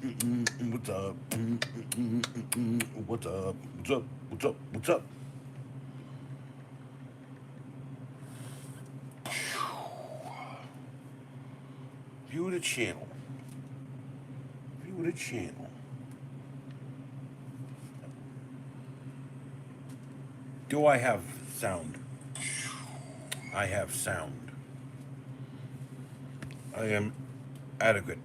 What's up? What's up? What's up? What's up? What's up? View the channel. View the channel. Do I have sound? I have sound. I am adequate.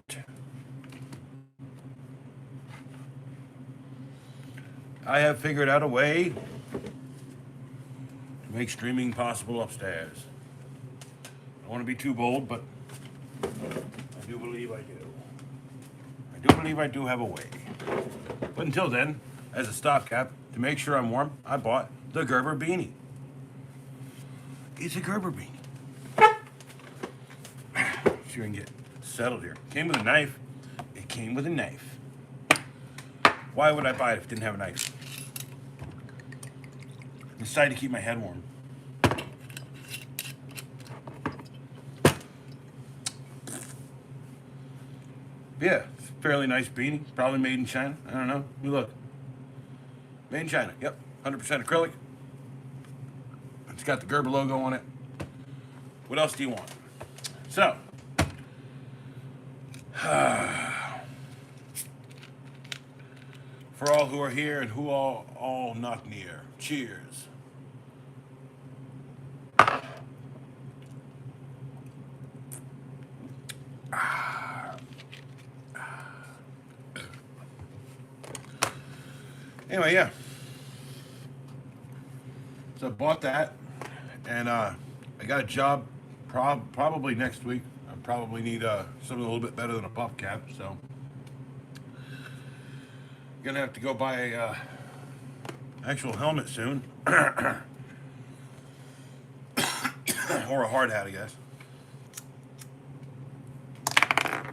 I have figured out a way to make streaming possible upstairs. I don't want to be too bold, but I do believe I do. I do believe I do have a way. But until then, as a stopgap, to make sure I'm warm, I bought the Gerber beanie. It's a Gerber beanie. See if we can get settled here. Came with a knife. It came with a knife. Why would I buy it if it didn't have a knife? I decided to keep my head warm. Yeah, it's a fairly nice beanie. Probably made in China. I don't know. You look. Made in China. Yep. 100% acrylic. It's got the Gerber logo on it. What else do you want? So, for all who are here and who are all not near, cheers. Anyway, yeah. So I bought that, and I got a job probably next week. I probably need something a little bit better than a puff cap, so gonna have to go buy a actual helmet soon, or a hard hat, I guess. I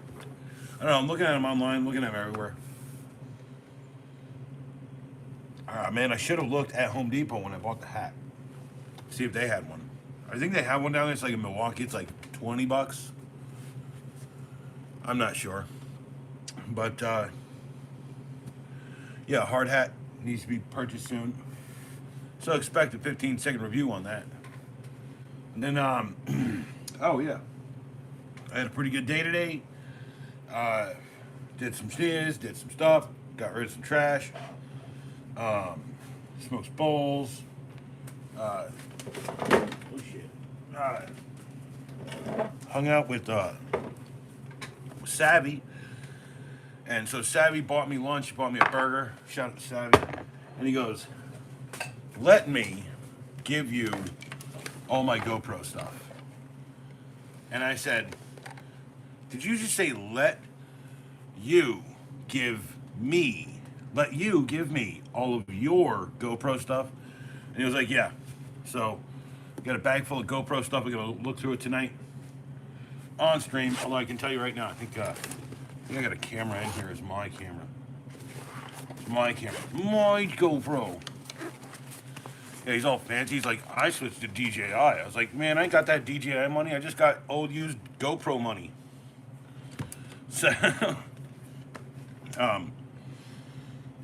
don't know. I'm looking at them online, looking at them everywhere. Man, I should have looked at Home Depot when I bought the hat. See if they had one. I think they have one down there. It's like in Milwaukee. It's like $20. I'm not sure. But, yeah, hard hat needs to be purchased soon. So expect a 15-second review on that. And then, oh, yeah. I had a pretty good day today. Did some sneers, did some stuff, got rid of some trash. Smoked bowls. Oh shit. Hung out with Savvy, and so Savvy bought me lunch. He bought me a burger. Shout out to Savvy, and he goes, "Let me give you all my GoPro stuff." And I said, "Did you just say let you give me?" Let you give me all of your GoPro stuff. And he was like, yeah. So, got a bag full of GoPro stuff. We're going to look through it tonight on stream. Although I can tell you right now, I think I got a camera in here. It's my camera. It's my camera. My GoPro. Yeah, he's all fancy. He's like, I switched to DJI. I was like, man, I ain't got that DJI money. I just got old used GoPro money. So,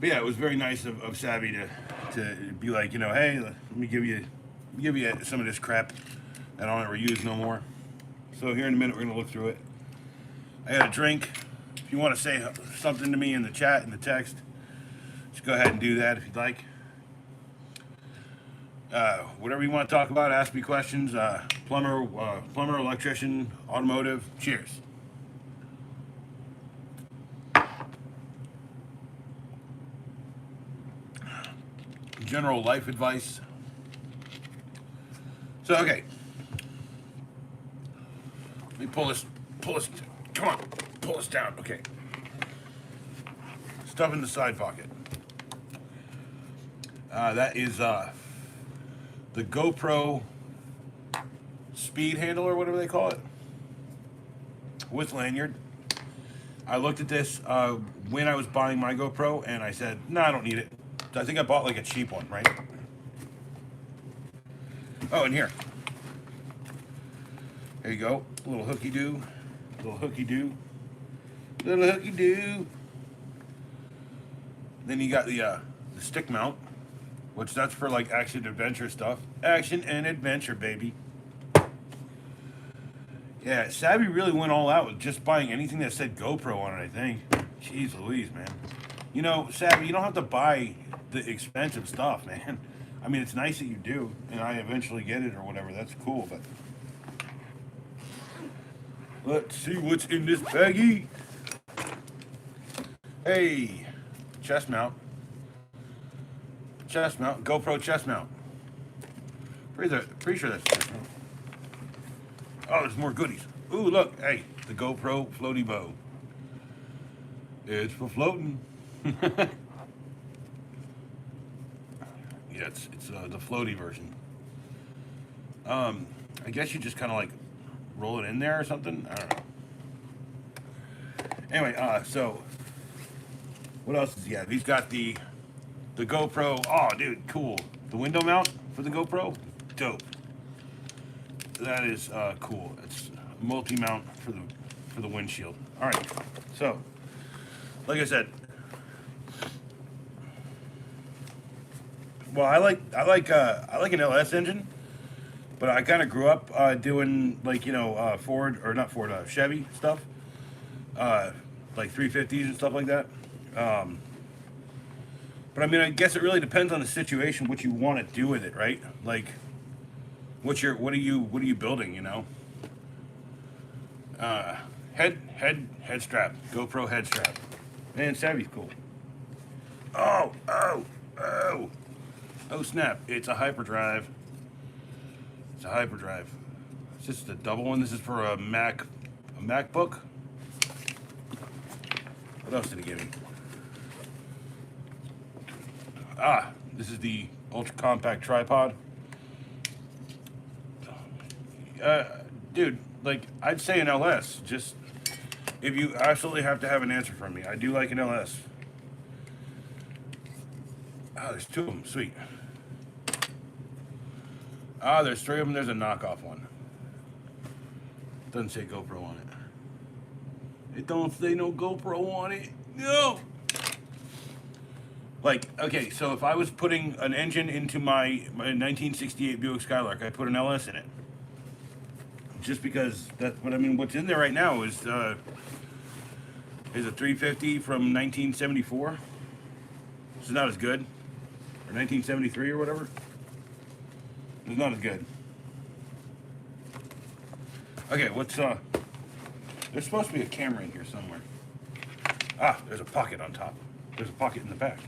but yeah, it was very nice of Savvy to be like, hey, let me give you some of this crap that I don't ever use no more. So here in a minute, we're gonna look through it. I got a drink. If you want to say something to me in the chat, in the text, just go ahead and do that if you'd like. Whatever you want to talk about, ask me questions. Plumber, electrician, automotive. Cheers. General life advice. So, okay. Let me pull this, come on, pull this down, okay. Stuff in the side pocket. That is the GoPro speed handle or whatever they call it, with lanyard. I looked at this when I was buying my GoPro, and I said, no, I don't need it. I think I bought like a cheap one, right? Oh, and here. There you go. A little hooky-doo. Little hooky-doo. Little hooky-doo. Then you got the stick mount, which that's for like action adventure stuff. Action and adventure, baby. Yeah, Savvy really went all out with just buying anything that said GoPro on it, I think. Jeez Louise, man. You know, Savvy, you don't have to buy the expensive stuff, man. I mean, it's nice that you do, and I eventually get it or whatever. That's cool, but... Let's see what's in this baggie. Hey, chest mount. Chest mount, GoPro chest mount. Pretty sure that's chest mount. Oh, there's more goodies. Ooh, look, hey, the GoPro floaty bow. It's for floating. Yeah, it's the floaty version. I guess you just kind of like roll it in there or something. I don't know. Anyway, so what else is he got? He's got the GoPro. Oh, dude, cool. The window mount for the GoPro, dope. That is cool. It's a multi-mount for the windshield. All right, so like I said, well, I like an LS engine, but I kind of grew up doing like Ford or not Ford, Chevy stuff, like 350s and stuff like that. But I mean, I guess it really depends on the situation, what you want to do with it, right? Like, what are you building? You know, head strap, GoPro head strap. Man, Savvy's cool. Oh snap! It's a hyperdrive. It's a hyperdrive. It's just a double one. This is for a MacBook. What else did he give me? This is the ultra compact tripod. Dude, like, I'd say an LS. Just, if you absolutely have to have an answer from me, I do like an LS. There's two of them. Sweet. There's three of them. There's a knockoff one. Doesn't say GoPro on it. It don't say no GoPro on it. No! Like, okay, so if I was putting an engine into my 1968 Buick Skylark, I put an LS in it. Just because that's what I mean. What's in there right now is a 350 from 1974. It's not as good, or 1973 or whatever. It's not as good. Okay, what's there's supposed to be a camera in here somewhere. There's a pocket on top. There's a pocket in the back.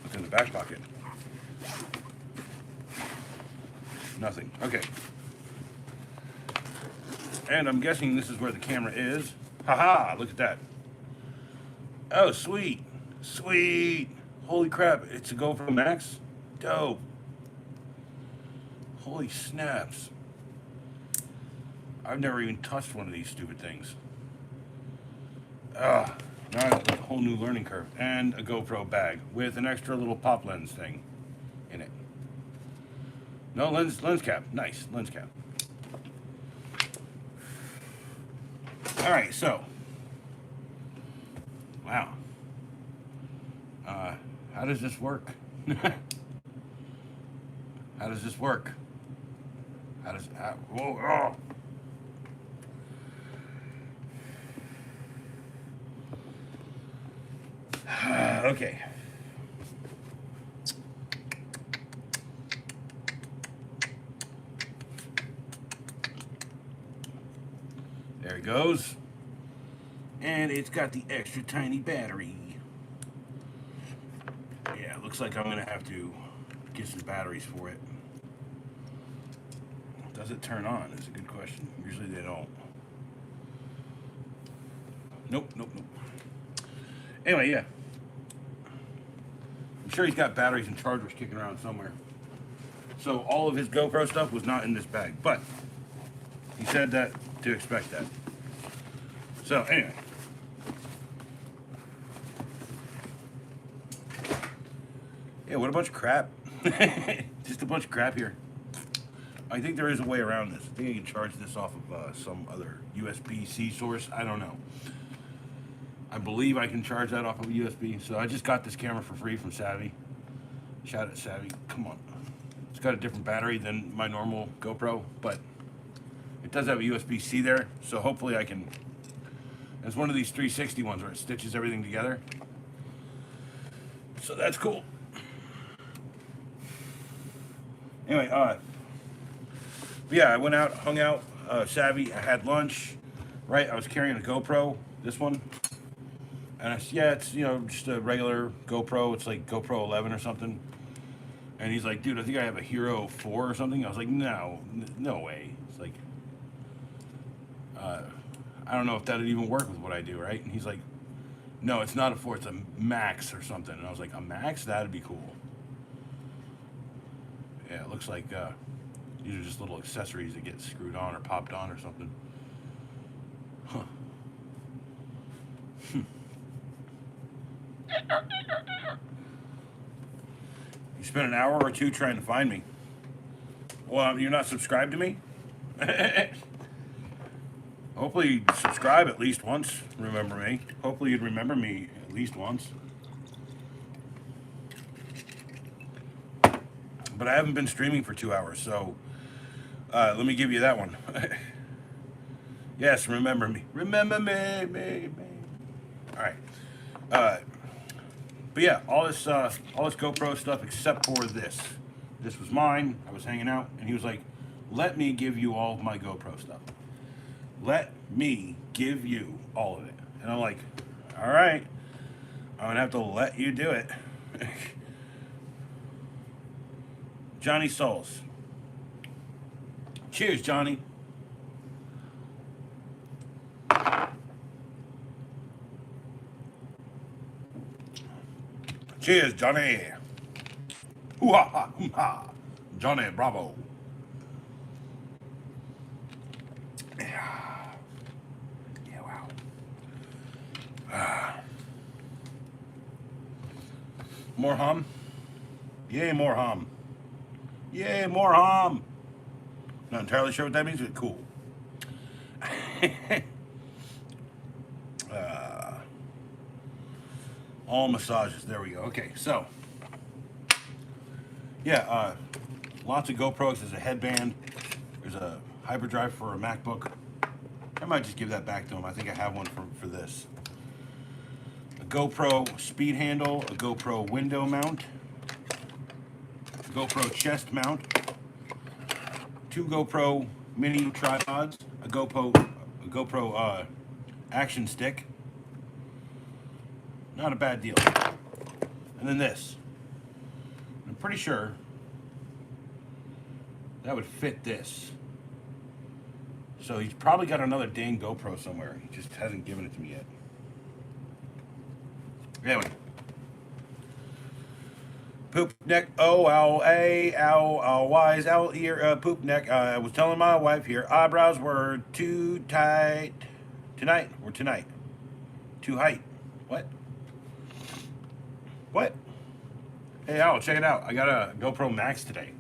What's in the back pocket? Nothing. Okay. And I'm guessing this is where the camera is. Haha, look at that. Oh, sweet. Sweet. Holy crap, it's a GoPro Max? Dope. Holy snaps. I've never even touched one of these stupid things. Now I got a whole new learning curve. And a GoPro bag with an extra little pop lens thing in it. No, lens cap. Nice, lens cap. Alright, so. Wow. How does this work? How does this work? Whoa. Okay. There it goes. And it's got the extra tiny battery. Yeah, it looks like I'm gonna have to get some batteries for it. Does it turn on? Is a good question. Usually they don't. Nope. Anyway, yeah. I'm sure he's got batteries and chargers kicking around somewhere. So all of his GoPro stuff was not in this bag, but he said that to expect that. So anyway. Yeah, what a bunch of crap. Just a bunch of crap here. I think there is a way around this. I think I can charge this off of some other USB-C source. I don't know. I believe I can charge that off of a USB. So I just got this camera for free from Savvy. Shout out Savvy. Come on. It's got a different battery than my normal GoPro, but it does have a USB-C there. So hopefully I can. It's one of these 360 ones where it stitches everything together. So that's cool. Anyway, yeah, I went out, hung out, Savvy. I had lunch. Right, I was carrying a GoPro, this one. And I said, yeah, it's, you know, just a regular GoPro. It's like GoPro 11 or something. And he's like, dude, I think I have a Hero 4 or something. I was like, no way. It's like, I don't know if that would even work with what I do, right? And he's like, no, it's not a 4, it's a Max or something. And I was like, a Max? That'd be cool. Yeah, it looks like these are just little accessories that get screwed on or popped on or something. Huh. You spent an hour or two trying to find me. Well, you're not subscribed to me? Hopefully you'd subscribe at least once, remember me. Hopefully you'd remember me at least once. But I haven't been streaming for 2 hours, so let me give you that one. Yes, remember me. Remember me. All right. But yeah, all this GoPro stuff except for this. This was mine. I was hanging out, and he was like, "Let me give you all of my GoPro stuff. Let me give you all of it." And I'm like, "All right, I'm gonna have to let you do it." Johnny Souls. Cheers, Johnny. Cheers, Johnny. Hoo-ha-ha, hoo-ha. Johnny, bravo. Yeah, wow. More hum? Yay, more hum. Yay, more hum. Not entirely sure what that means, but cool. All massages. There we go. Okay, so yeah, lots of GoPros. There's a headband. There's a hyperdrive for a MacBook. I might just give that back to him. I think I have one for this. A GoPro speed handle, a GoPro window mount, a GoPro chest mount, 2 GoPro mini tripods, a GoPro action stick. Not a bad deal. And then this. I'm pretty sure that would fit this. So he's probably got another dang GoPro somewhere. He just hasn't given it to me yet. Anyway. Poop neck, O-L-A-L-L-Y's owl ear, poop neck. I was telling my wife here, eyebrows were too tight. Tonight. Too height. What? What? Hey, Al, check it out. I got a GoPro Max today.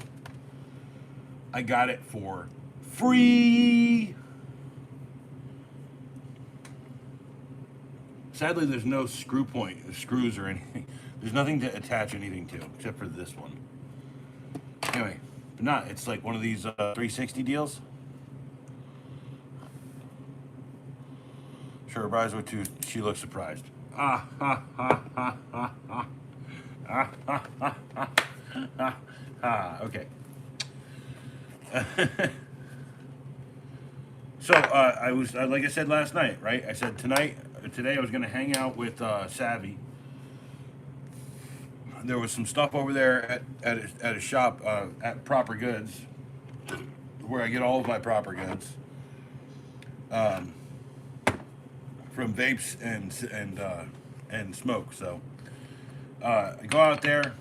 I got it for free. Sadly, there's no screws or anything. There's nothing to attach anything to except for this one. Anyway, but not. It's like one of these 360 deals. Sure, Bryce would too. She looks surprised. Okay. So I was like I said last night, right? I said today I was gonna hang out with Savvy. There was some stuff over there at a shop at Proper Goods, where I get all of my proper goods. From vapes and smoke. So I go out there.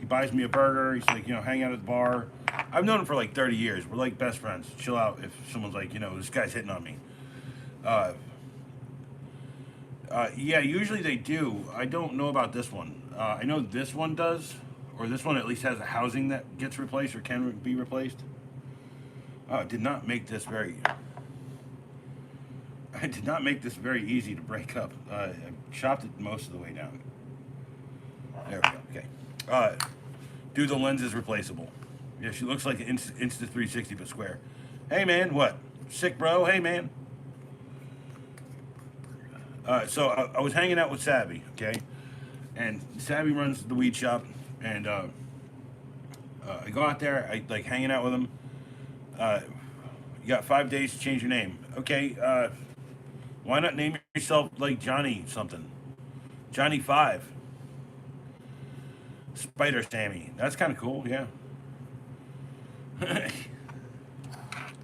He buys me a burger. He's like, hang out at the bar. I've known him for like 30 years. We're like best friends. Chill out if someone's like, this guy's hitting on me. Yeah, usually they do. I don't know about this one. I know this one does, or this one at least has a housing that gets replaced or can be replaced. Did not make this very... I did not make this very easy to break up. I chopped it most of the way down. There we go. Okay. Dude, the lens is replaceable. Yeah, she looks like an Insta 360 but square. Hey man, what? Sick bro? Hey man. So I was hanging out with Savvy, okay? And Savvy runs the weed shop, and I go out there, I like hanging out with him. You got 5 days to change your name. Okay, why not name yourself like Johnny something? Johnny 5. Spider Sammy. That's kind of cool, yeah.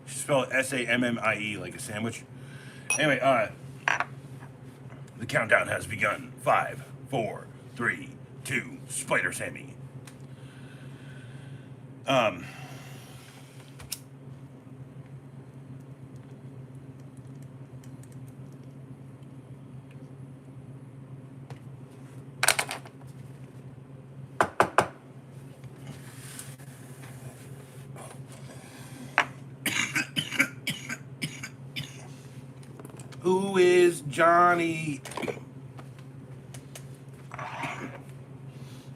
Spell it Sammie like a sandwich. Anyway, the countdown has begun. 5, 4, 3, 2, Spider Sammy. Who is Johnny?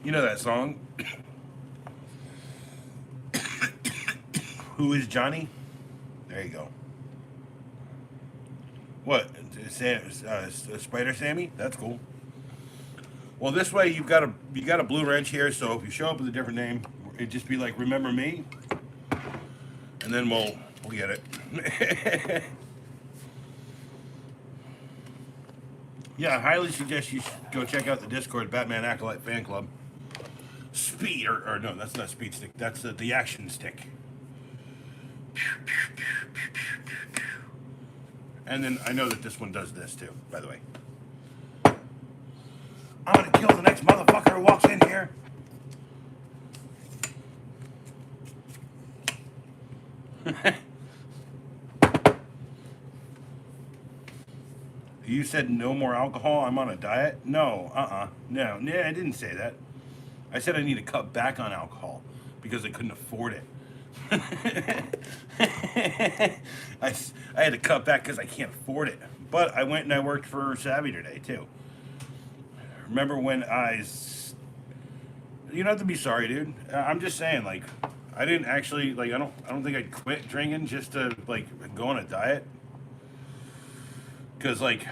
You know that song? Who is Johnny? There you go. What? Spider Sammy? That's cool. Well, this way you got a blue wrench here, so if you show up with a different name, it'd just be like, remember me? And then we'll get it. Yeah, I highly suggest you go check out the Discord, Batman Acolyte Fan Club. Speed, or no, that's not Speed Stick. That's the Action Stick. And then I know that this one does this too, by the way. I'm gonna kill the next motherfucker who walks in here. You said no more alcohol. I'm on a diet. No, no, I didn't say that. I said I need to cut back on alcohol because I couldn't afford it. I had to cut back because I can't afford it. But I went and I worked for Savvy today too. Remember when you don't have to be sorry, dude. I'm just saying, like, I didn't actually, like, I don't think I'd quit drinking just to, like, go on a diet. Because, like,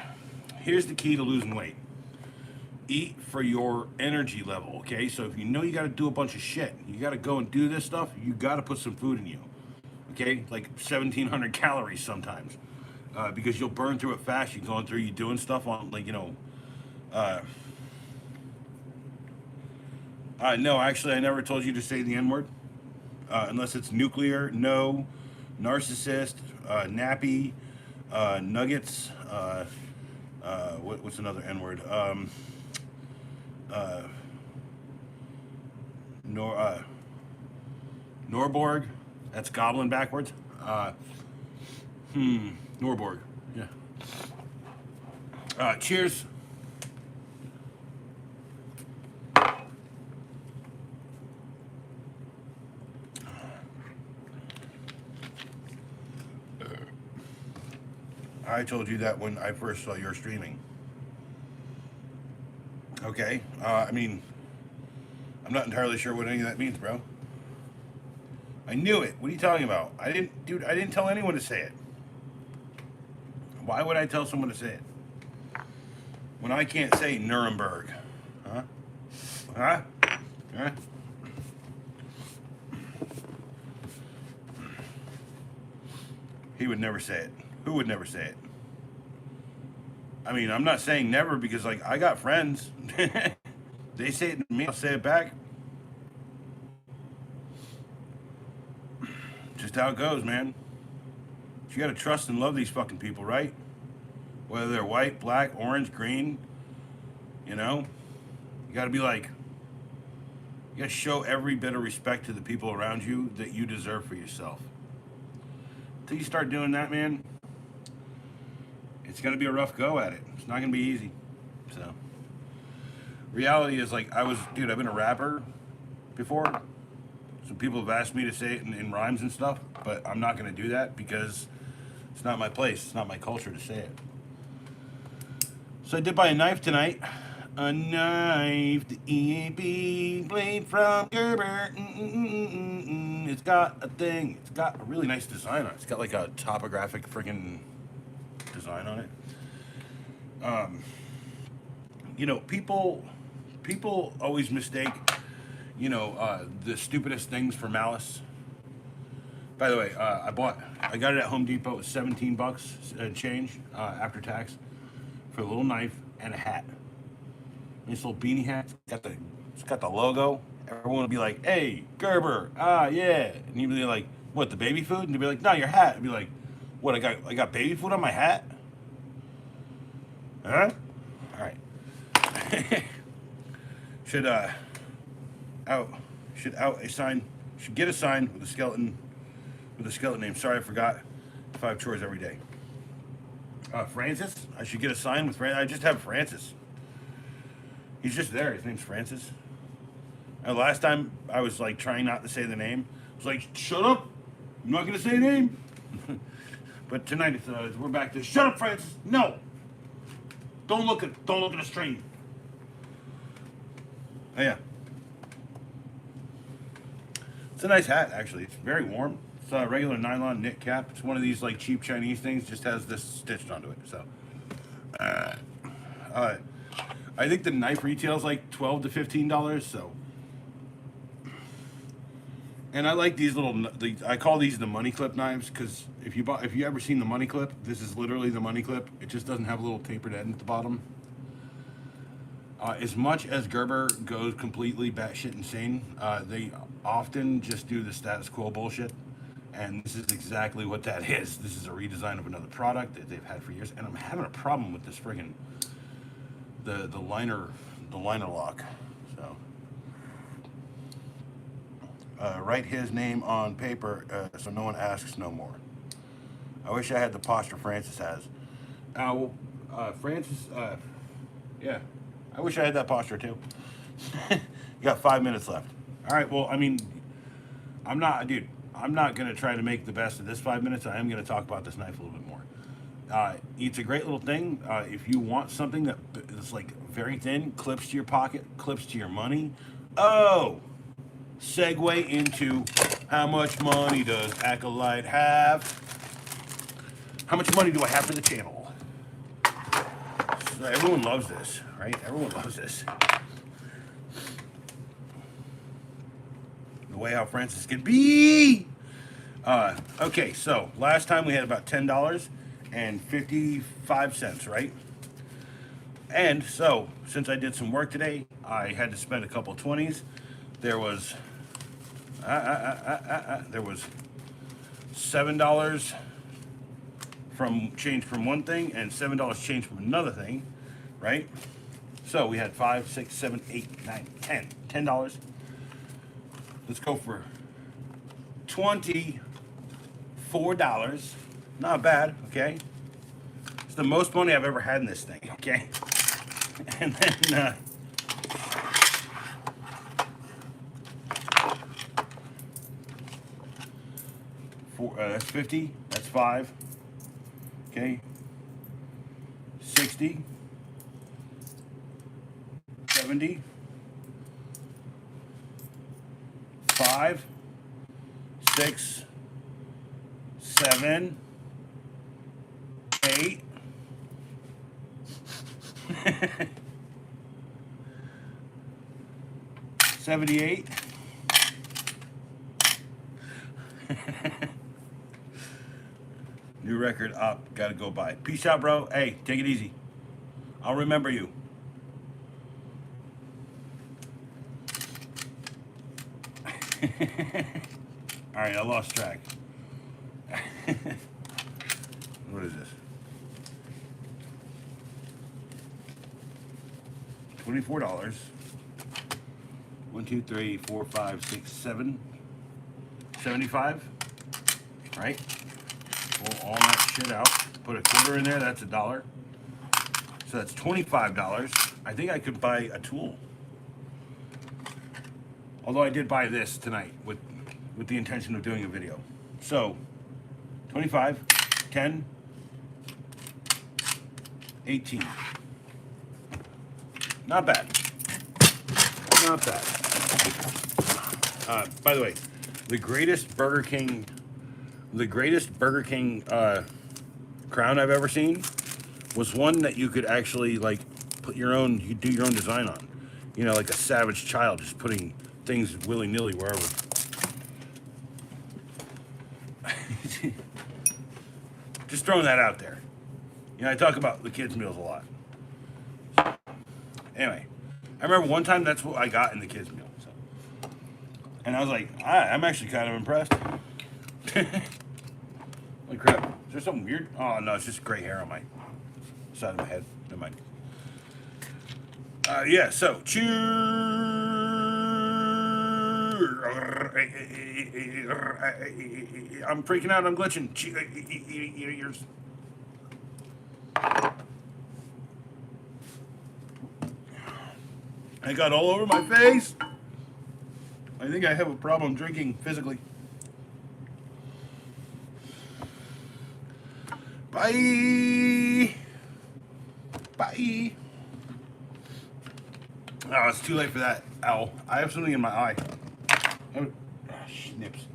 here's the key to losing weight. Eat for your energy level, okay? So if you know you got to do a bunch of shit, you got to go and do this stuff, you got to put some food in you, okay? Like 1,700 calories sometimes. Because you'll burn through it fast. You're going through, you doing stuff on, like, no, actually, I never told you to say the N-word. Unless it's nuclear, no, narcissist, nappy, nuggets, what's another N-word? Norborg, that's goblin backwards. Norborg, yeah. Cheers. I told you that when I first saw your streaming. Okay, I mean, I'm not entirely sure what any of that means, bro. I knew it. What are you talking about? I didn't tell anyone to say it. Why would I tell someone to say it? When I can't say Nuremberg. Huh? Huh? Huh? He would never say it. Who would never say it? I mean, I'm not saying never because, like, I got friends. They say it to me, I'll say it back. Just how it goes, man. You gotta trust and love these fucking people, right? Whether they're white, black, orange, green, you know? You gotta be like, you gotta show every bit of respect to the people around you that you deserve for yourself. Until you start doing that, man, it's gonna be a rough go at it. It's not gonna be easy. So, reality is, like, I've been a rapper before. Some people have asked me to say it in rhymes and stuff, but I'm not gonna do that because it's not my place. It's not my culture to say it. So I did buy a knife tonight. A knife, the EAB blade from Gerber. It's got a thing. It's got a really nice design on it. It's got like a topographic freaking design on it. You know, people always mistake, you know, the stupidest things for malice. By the way, I got it at Home Depot. It was 17 bucks and change after tax for a little knife and a hat. This little beanie hat. It's got the logo. Everyone would be like, "Hey, Gerber, yeah," and you'd be like, "What, the baby food?" And you'd be like, "No, your hat." I'd be like, "What? I got baby food on my hat?" Huh? All right. Should get a sign with a skeleton name. Sorry, I forgot. 5 chores every day. Francis. I should get a sign with Francis. I just have Francis. He's just there. His name's Francis. And last time I was like trying not to say the name. I was like, "Shut up! I'm not gonna say a name." But tonight we're back to "Shut up, Francis! No! Don't look at the stream." Oh yeah. It's a nice hat, actually. It's very warm. It's a regular nylon knit cap. It's one of these like cheap Chinese things. Just has this stitched onto it. So, I think the knife retails like $12 to $15. So, and I like these little. I call these the money clip knives because if you ever seen the money clip, this is literally the money clip. It just doesn't have a little tapered end at the bottom. As much as Gerber goes completely batshit insane, they often just do the status quo bullshit, and this is exactly what that is. This is a redesign of another product that they've had for years, and I'm having a problem with this friggin' the liner lock. So write his name on paper so no one asks no more. I wish I had the posture Francis has. Francis, yeah. I wish I had that posture too. You got 5 minutes left. All right. Well, I mean, I'm not gonna try to make the best of this 5 minutes. I am gonna talk about this knife a little bit more. It's a great little thing. If you want something that is like very thin, clips to your pocket, clips to your money. Oh, segue into how much money does Acolyte have? How much money do I have for the channel? So everyone loves this, right? Everyone loves this. The way how Francis can be. Okay, so last time we had about $10.55, right? And so, since I did some work today, I had to spend a couple 20s. There was $7 from change from one thing and $7 change from another thing, right? So we had 5, 6, 7, 8, 9, 10. $10. Let's go for $24. Not bad, okay? It's the most money I've ever had in this thing, okay? And then that's 50. That's 5. Okay. 60. 70. 5. 6. 7. 8. 78. New record up. Gotta go by. Peace out, bro. Hey, take it easy. I'll remember you. All right, I lost track. What is this? $24. 1, 2, 3, 4, 5, 6, 7. 75. Right? Pull all that shit out. Put a quarter in there. That's $1. So that's $25. I think I could buy a tool. Although I did buy this tonight with the intention of doing a video. So 25, 10, 18. Not bad. Not bad. By the way, the greatest Burger King crown I've ever seen was one that you could actually like put your own, you do your own design on. You know, like a savage child just putting things willy-nilly wherever. Just throwing that out there. You know, I talk about the kids' meals a lot. Anyway, I remember one time that's what I got in the kids' meal. So. And I was like, I'm actually kind of impressed. Holy crap. Is there something weird? Oh, no, it's just gray hair on my side of my head. Never mind. Yeah, so, cheers. I'm freaking out. I'm glitching. Cheers. I got all over my face. I think I have a problem drinking physically. Bye. Bye. Oh, it's too late for that. Ow. I have something in my eye. Snips.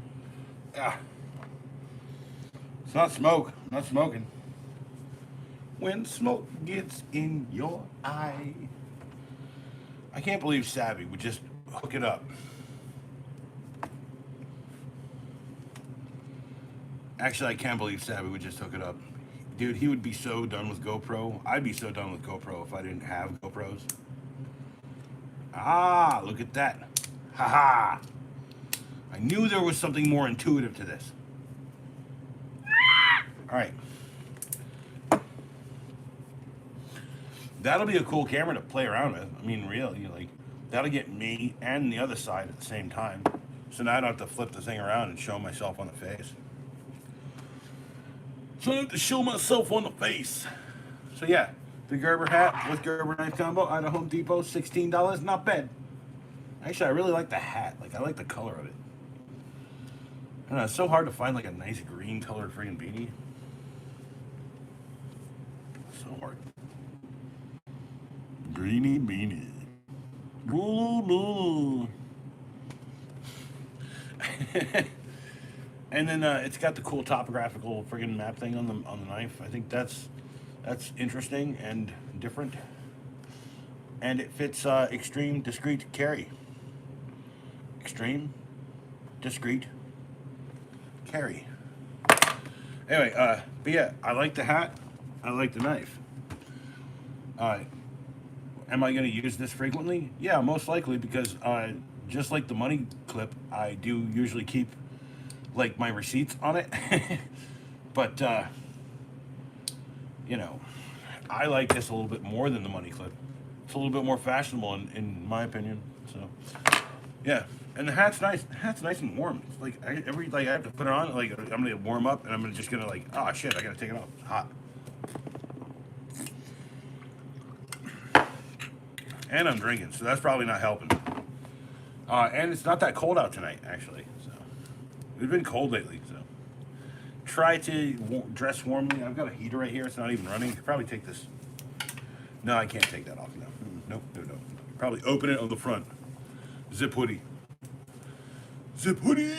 Ah. It's not smoke. I'm not smoking. When smoke gets in your eye. I can't believe Savvy would just hook it up. Actually, I can't believe Savvy would just hook it up. Dude, he would be so done with GoPro. I'd be so done with GoPro if I didn't have GoPros. Ah, look at that. Haha. I knew there was something more intuitive to this. All right. That'll be a cool camera to play around with. I mean, really, like, that'll get me and the other side at the same time. So now I don't have to flip the thing around and show myself on the face. So I have to show myself on the face. So yeah, the Gerber hat with Gerber knife combo out of Home Depot, $16. Not bad. Actually, I really like the hat. Like, I like the color of it. I don't know, it's so hard to find like a nice green colored friggin' beanie. So hard. Greeny beanie. And then it's got the cool topographical friggin' map thing on the knife. I think that's interesting and different. And it fits extreme discreet carry. Extreme discreet carry. Anyway, but yeah, I like the hat. I like the knife. Am I going to use this frequently? Yeah, most likely, because just like the money clip, I do usually keep like my receipts on it. But you know, I like this a little bit more than the money clip. It's a little bit more fashionable in my opinion. So yeah, and the hat's nice. The hat's nice and warm. It's like I have to put it on. Like I'm gonna warm up, and I'm just gonna like, oh shit, I gotta take it off. It's hot. And I'm drinking, so that's probably not helping. And it's not that cold out tonight, actually. So it's been cold lately. So try to dress warmly. I've got a heater right here. It's not even running. I could probably take this. No, I can't take that off. No, nope, no. Probably open it on the front. Zip hoodie. Zip hoodie.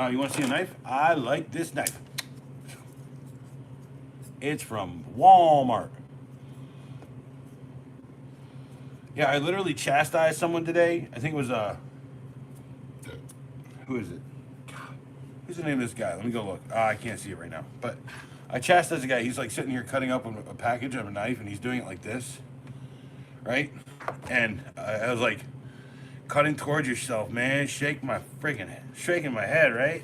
You want to see a knife? I like this knife. It's from Walmart. Yeah, I literally chastised someone today. I think it was who is it? God, who's the name of this guy? Let me go look. I can't see it right now. But I chastised a guy. He's like sitting here cutting up a package of a knife, and he's doing it like this, right? And I was like, cutting towards yourself, man. Shaking my head, right?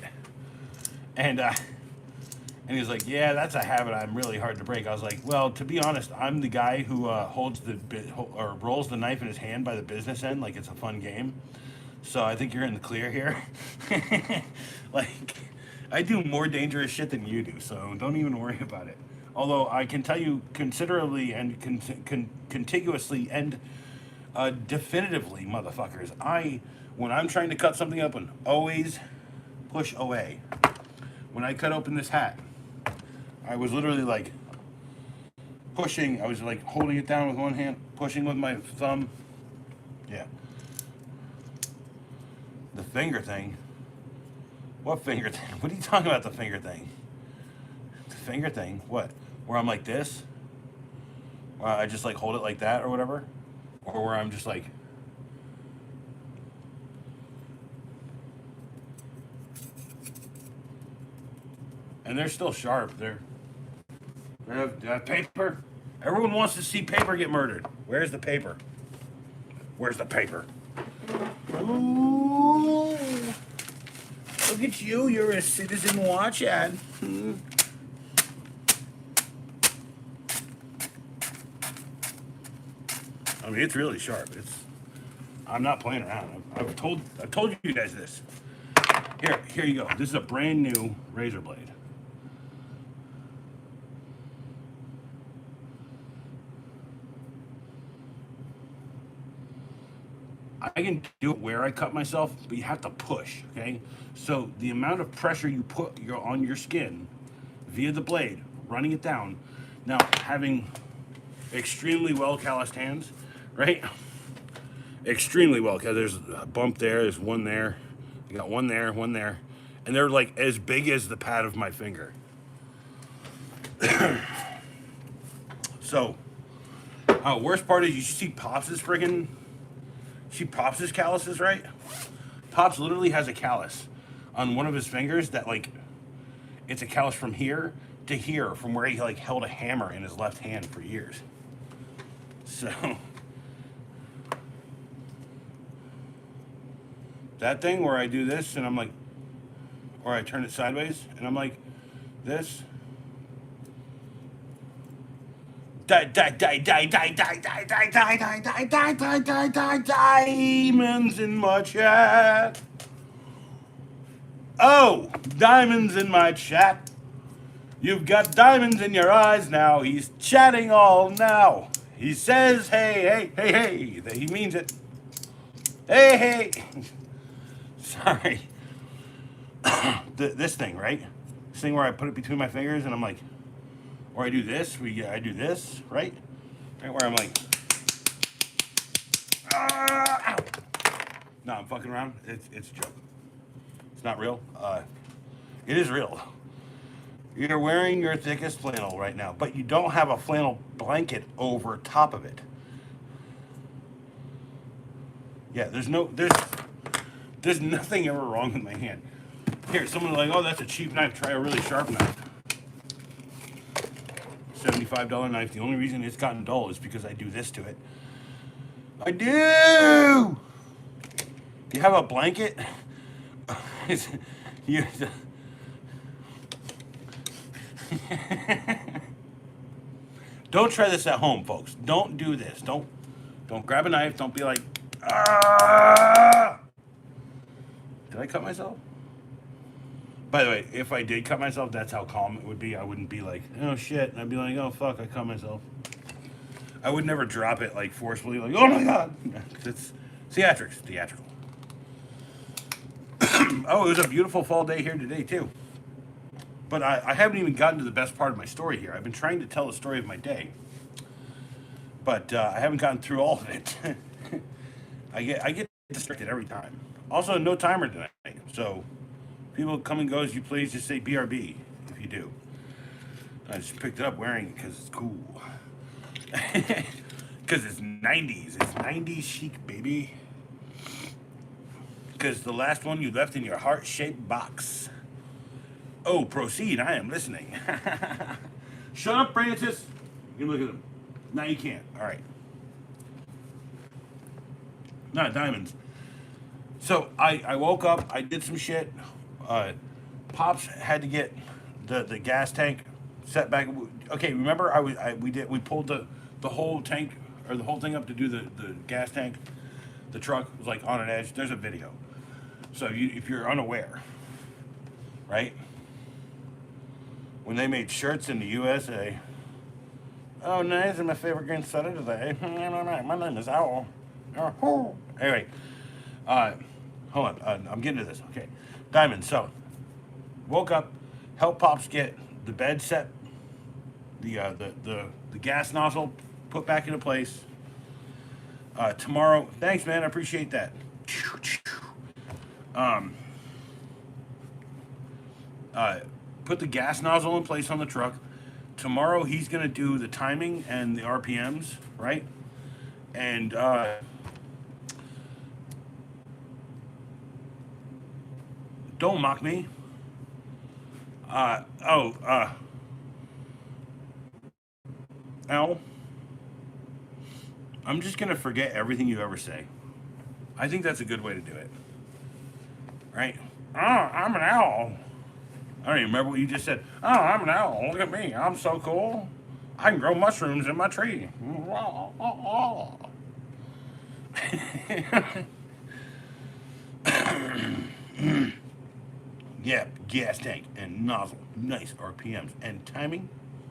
And he was like, yeah, that's a habit I'm really hard to break. I was like, well, to be honest, I'm the guy who rolls the knife in his hand by the business end like it's a fun game. So I think you're in the clear here. Like, I do more dangerous shit than you do, so don't even worry about it. Although I can tell you considerably and contiguously and definitively, motherfuckers, when I'm trying to cut something open, always push away. When I cut open this hat, I was literally like pushing. I was like holding it down with one hand, pushing with my thumb. Yeah. The finger thing. What finger thing? What are you talking about? The finger thing. The finger thing. What? Where I'm like this? Where I just like hold it like that or whatever, or where I'm just like. And they're still sharp. They have paper. Everyone wants to see paper get murdered. Where's the paper? Where's the paper? Ooh, look at you. You're a Citizen Watch ad. I mean, it's really sharp. I'm not playing around. I've told you guys this. Here you go. This is a brand new razor blade. I can do it where I cut myself, but you have to push, okay? So the amount of pressure you put on your skin via the blade, running it down. Now, having extremely well calloused hands, right? Extremely well. There's a bump there, there's one there. You got one there, and they're like as big as the pad of my finger. So, worst part is you see Pops's friggin'. See Pops's calluses, right? Pops literally has a callus on one of his fingers that like, it's a callus from here to here, from where he like held a hammer in his left hand for years. So that thing where I do this and I'm like, or I turn it sideways and I'm like this. Diamonds in my chat. Oh, diamonds in my chat. You've got diamonds in your eyes now. He's chatting all now. He says, hey, hey, hey, hey. He means it. Hey, hey. Sorry. This thing, right? This thing where I put it between my fingers and I'm like, or I do this, I do this, right? Right where I'm like, ow. No, I'm fucking around. It's a joke. It's not real. It is real. You're wearing your thickest flannel right now, but you don't have a flannel blanket over top of it. Yeah, there's nothing ever wrong with my hand. Here, someone's like, oh, that's a cheap knife. Try a really sharp knife. $75 knife. The only reason it's gotten dull is because I do this to it. I do. You have a blanket? Don't try this at home, folks. Don't do this. Don't grab a knife. Don't be like, ah! Did I cut myself? By the way, if I did cut myself, that's how calm it would be. I wouldn't be like, oh shit. I'd be like, oh fuck, I cut myself. I would never drop it like forcefully, like, oh my god. It's theatrical. Oh, it was a beautiful fall day here today too. But I haven't even gotten to the best part of my story here. I've been trying to tell the story of my day, but I haven't gotten through all of it. I get distracted every time. Also, no timer tonight, so people come and go as you please. Just say BRB if you do. I just picked it up wearing it because it's cool. Because it's 90s. It's 90s chic, baby. Because the last one you left in your heart-shaped box. Oh, proceed. I am listening. Shut up, Francis. You can look at him. No, you can't. All right. Not diamonds. So I woke up. I did some shit. Pops had to get the gas tank set back. Okay, remember we pulled the whole tank or the whole thing up to do the gas tank. The truck was like on an edge. There's a video. So if you're unaware, right? When they made shirts in the USA. Oh, nice. My favorite green sweater today. My name is Owl. Anyway, hold on. I'm getting to this. Okay. Diamond. So, woke up, helped Pops get the bed set the gas nozzle put back into place. Tomorrow, thanks, man. I appreciate that. Um, Put the gas nozzle in place on the truck. Tomorrow, he's gonna do the timing and the RPMs, right? And don't mock me. Uh, oh, uh, Al, I'm just gonna forget everything you ever say. I think that's a good way to do it, right? Oh, I'm an owl. I don't even remember what you just said. Oh, I'm an owl. Look at me. I'm so cool. I can grow mushrooms in my tree. Yeah, gas tank and nozzle. Nice RPMs and timing.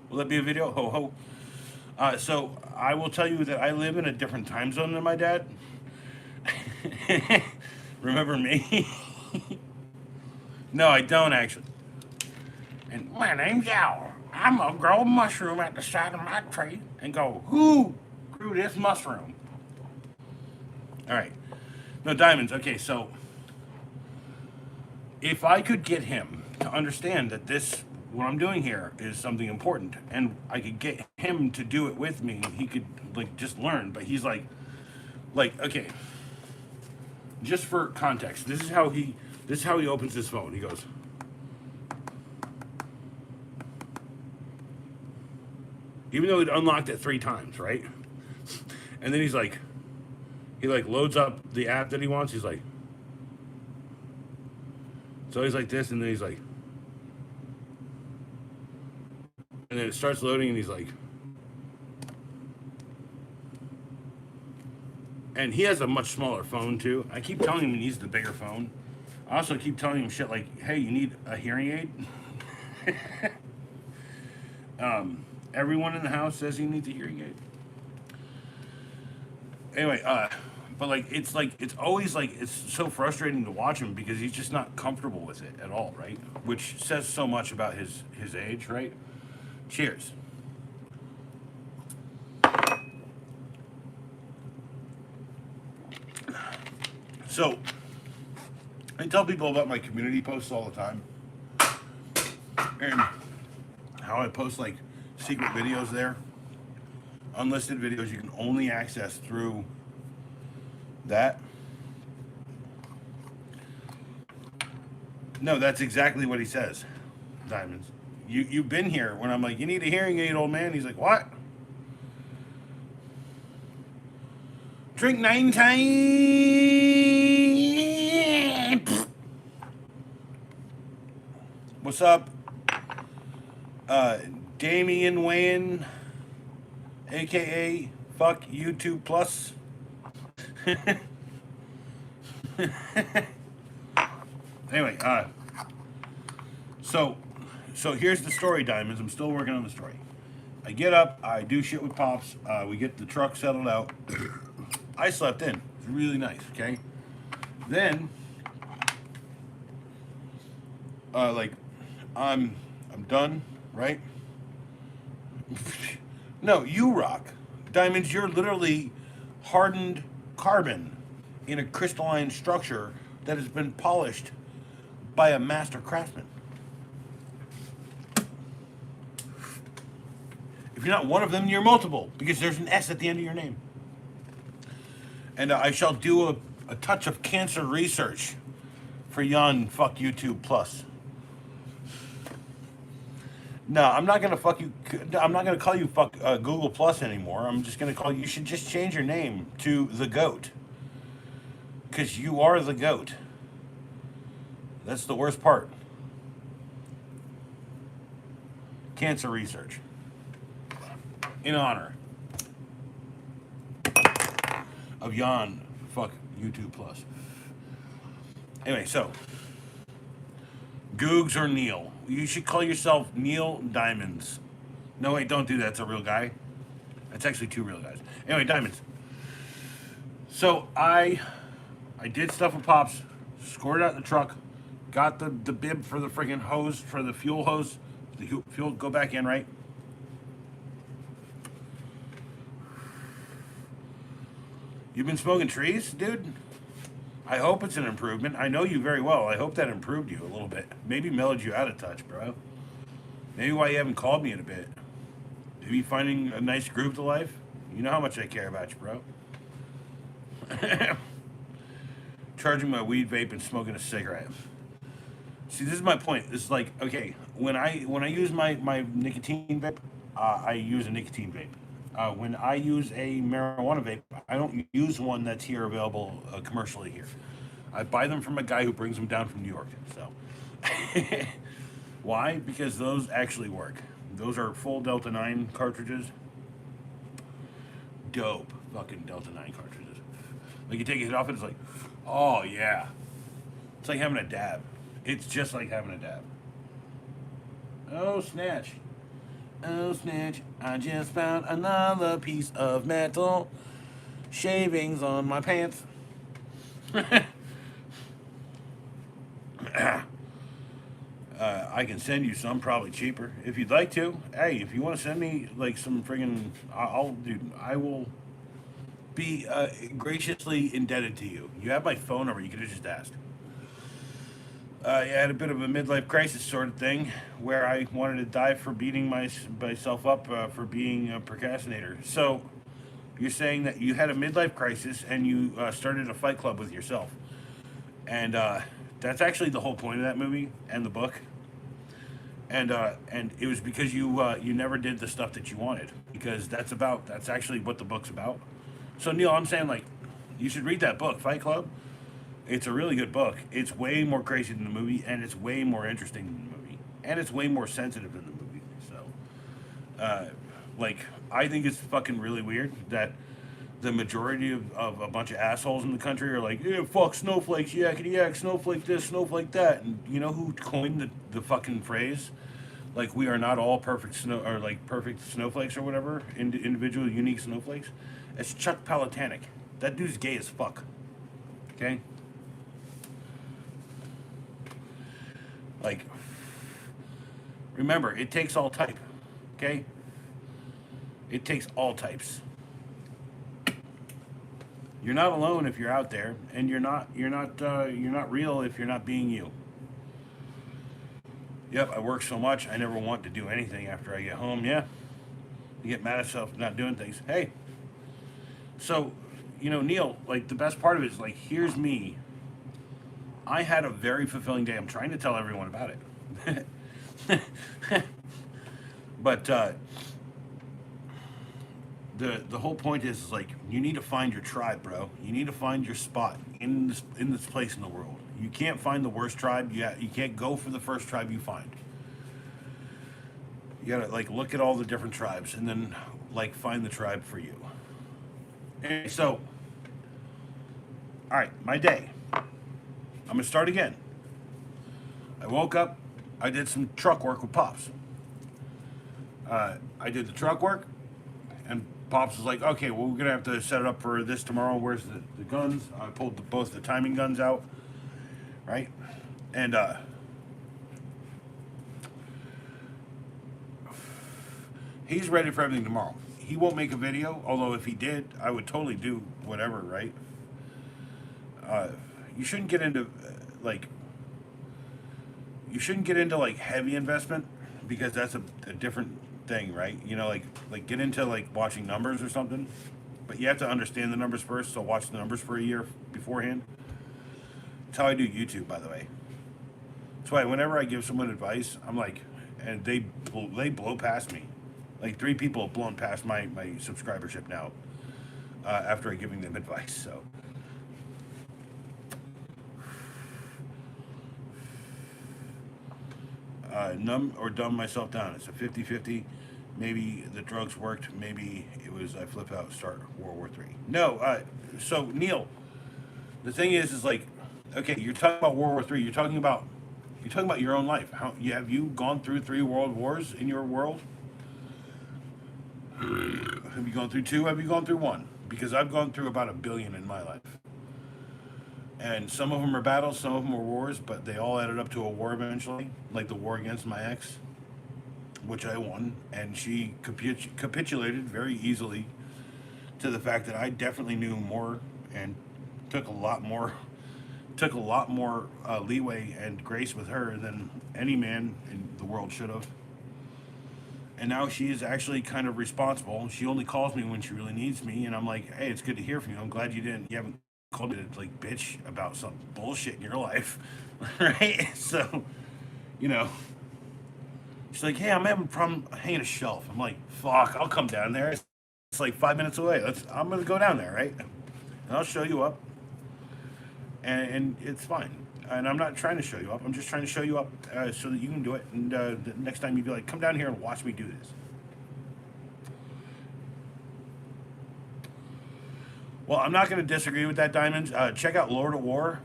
Will that be a video? Ho ho. So I will tell you that I live in a different time zone than my dad. Remember me? No, I don't actually. And my name's Al. I'm gonna grow a mushroom at the side of my tree and go, who grew this mushroom? All right. No, diamonds. Okay, so if I could get him to understand that this, what I'm doing here, is something important, and I could get him to do it with me, he could like just learn. But he's okay. Just for context, this is how he opens his phone. He goes, even though he'd unlocked it 3 times, right? And then he loads up the app that he wants. He's like, so he's like this, and then he's like, and then it starts loading, and he's like, and he has a much smaller phone too. I keep telling him he needs the bigger phone. I also keep telling him shit like, hey, you need a hearing aid. Everyone in the house says he needs a hearing aid. Anyway, but it's always it's so frustrating to watch him because he's just not comfortable with it at all, right? Which says so much about his age, right? Cheers. So, I tell people about my community posts all the time, and how I post secret videos there, unlisted videos you can only access through that. No, that's exactly what he says, Diamonds. You've been here when I'm like, you need a hearing aid, old man. He's like, what? Drink 9 times. What's up? Damian Wayne, aka fuck YouTube Plus. Anyway, so here's the story, Diamonds. I'm still working on the story. I get up, I do shit with Pops, we get the truck settled out. I slept in. It was really nice, okay? Then I'm done, right? No, you rock. Diamonds, you're literally hardened carbon in a crystalline structure that has been polished by a master craftsman. If you're not one of them, you're multiple, because there's an S at the end of your name. And I shall do a touch of cancer research for yon fuck YouTube Plus. No, I'm not gonna fuck you. I'm not gonna call you fuck Google Plus anymore. I'm just gonna call you. You should just change your name to the Goat, because you are the Goat. That's the worst part. Cancer research in honor of yon fuck YouTube Plus. Anyway, so Googs or Neil. You should call yourself Neil Diamonds. No, wait, don't do that. It's a real guy. That's actually 2 real guys. Anyway, Diamonds. So I did stuff with Pops, scored out the truck, got the bib for the friggin' hose, for the fuel hose. The fuel go back in, right? You've been smoking trees, dude? I hope it's an improvement. I know you very well. I hope that improved you a little bit. Maybe mellowed you out of touch, bro. Maybe why you haven't called me in a bit. Maybe finding a nice groove to life. You know how much I care about you, bro. Charging my weed vape and smoking a cigarette. See, this is my point. This is like, okay, when I use my nicotine vape, I use a nicotine vape. When I use a marijuana vape, I don't use one that's here available commercially here. I buy them from a guy who brings them down from New York. So, why? Because those actually work. Those are full Delta 9 cartridges. Dope, fucking Delta 9 cartridges. Like you take it off, and it's like, oh yeah, it's like having a dab. It's just like having a dab. Oh snatch. Oh, snatch, I just found another piece of metal. Shavings on my pants. I can send you some, probably cheaper, if you'd like to. Hey, if you want to send me, like, some friggin'... I will be graciously indebted to you. You have my phone number, you could have just asked. I had a bit of a midlife crisis sort of thing where I wanted to die for beating myself up for being a procrastinator. So you're saying that you had a midlife crisis and you started a fight club with yourself. And that's actually the whole point of that movie and the book. And it was because you never did the stuff that you wanted, because that's actually what the book's about. So Neil, I'm saying, like, you should read that book, Fight Club. It's a really good book. It's way more crazy than the movie, and it's way more interesting than the movie, and it's way more sensitive than the movie. So, like, I think it's fucking really weird that the majority of a bunch of assholes in the country are like, yeah, fuck snowflakes, yakety yak, snowflake this, snowflake that. And you know who coined the fucking phrase? Like, we are not all perfect perfect snowflakes or whatever, individual unique snowflakes. It's Chuck Palahniuk. That dude's gay as fuck. Okay? Like, remember, it takes all type, okay? It takes all types. You're not alone if you're out there, and you're not real if you're not being you. Yep, I work so much, I never want to do anything after I get home. Yeah, you get mad at yourself for not doing things. Hey, so, Neil, like, the best part of it is, like, here's me. I had a very fulfilling day. I'm trying to tell everyone about it. But the whole point is, like, you need to find your tribe, bro. You need to find your spot in this place in the world. You can't find the worst tribe. You can't go for the first tribe you find. You gotta, like, look at all the different tribes and then, like, find the tribe for you. And so, all right, my day. I'm gonna start again. I woke up. I did some truck work with Pops. I did the truck work, and Pops was like, "Okay, well, we're gonna have to set it up for this tomorrow. Where's the guns?" I pulled both the timing guns out, right, and he's ready for everything tomorrow. He won't make a video, although if he did, I would totally do whatever, right? You shouldn't get into like heavy investment, because that's a different thing, right? Like get into like watching numbers or something, but you have to understand the numbers first. So watch the numbers for a year beforehand. That's how I do YouTube, by the way. That's why whenever I give someone advice, I'm like, and they blow past me. Like 3 people have blown past my subscribership now after giving them advice. So. Numb or dumb myself down. It's a 50-50. Maybe the drugs worked. Maybe it was I flip out, start World War III. No. So Neil, the thing is like, okay, you're talking about World War III. You're talking about your own life. Have you gone through 3 world wars in your world? Have you gone through 2? Have you gone through 1? Because I've gone through about 1 billion in my life. And some of them are battles, some of them are wars, but they all added up to a war eventually, like the war against my ex, which I won, and she capitulated very easily to the fact that I definitely knew more and took a lot more leeway and grace with her than any man in the world should have. And now she is actually kind of responsible. She only calls me when she really needs me, and I'm like, hey, it's good to hear from you. I'm glad you haven't called me to like bitch about some bullshit in your life, right? So, you know, she's like, hey, I'm having a problem hanging a shelf. I'm like, fuck, I'll come down there. It's like 5 minutes away. I'm gonna go down there, right? And I'll show you up, and it's fine. And I'm not trying to show you up. I'm just trying to show you up so that you can do it. And the next time you'd be like, come down here and watch me do this. Well, I'm not going to disagree with that, Diamonds. Check out Lord of War.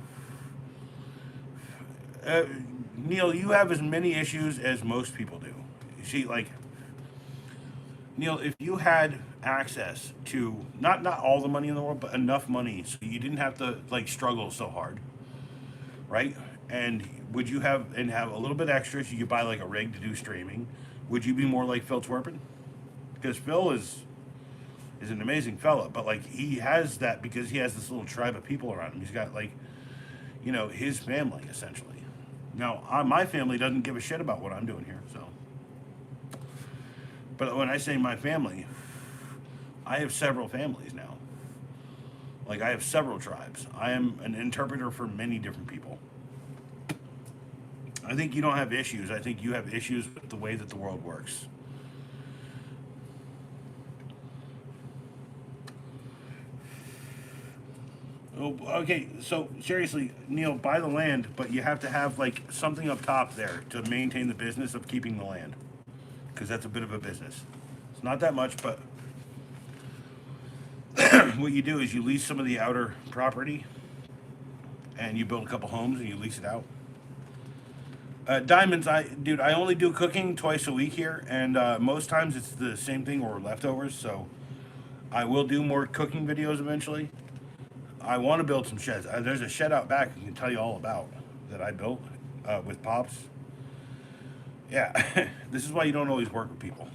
Neil, you have as many issues as most people do. You see, like, Neil, if you had access to not all the money in the world, but enough money so you didn't have to like struggle so hard, right? And would you have a little bit extra so you could buy like a rig to do streaming? Would you be more like Phil Twerpen? Because Phil is an amazing fella, but like he has that because he has this little tribe of people around him. He's got like, you know, his family essentially. Now, my family doesn't give a shit about what I'm doing here, so. But when I say my family, I have several families now. Like I have several tribes. I am an interpreter for many different people. I think you don't have issues. I think you have issues with the way that the world works. Oh, okay, so seriously, Neil, buy the land, but you have to have like something up top there to maintain the business of keeping the land, because that's a bit of a business. It's not that much, but what you do is you lease some of the outer property, and you build a couple homes and you lease it out. Diamonds, I only do cooking twice a week here, and most times it's the same thing or leftovers. So I will do more cooking videos eventually. I want to build some sheds. There's a shed out back I can tell you all about that I built with Pops. Yeah, this is why you don't always work with people.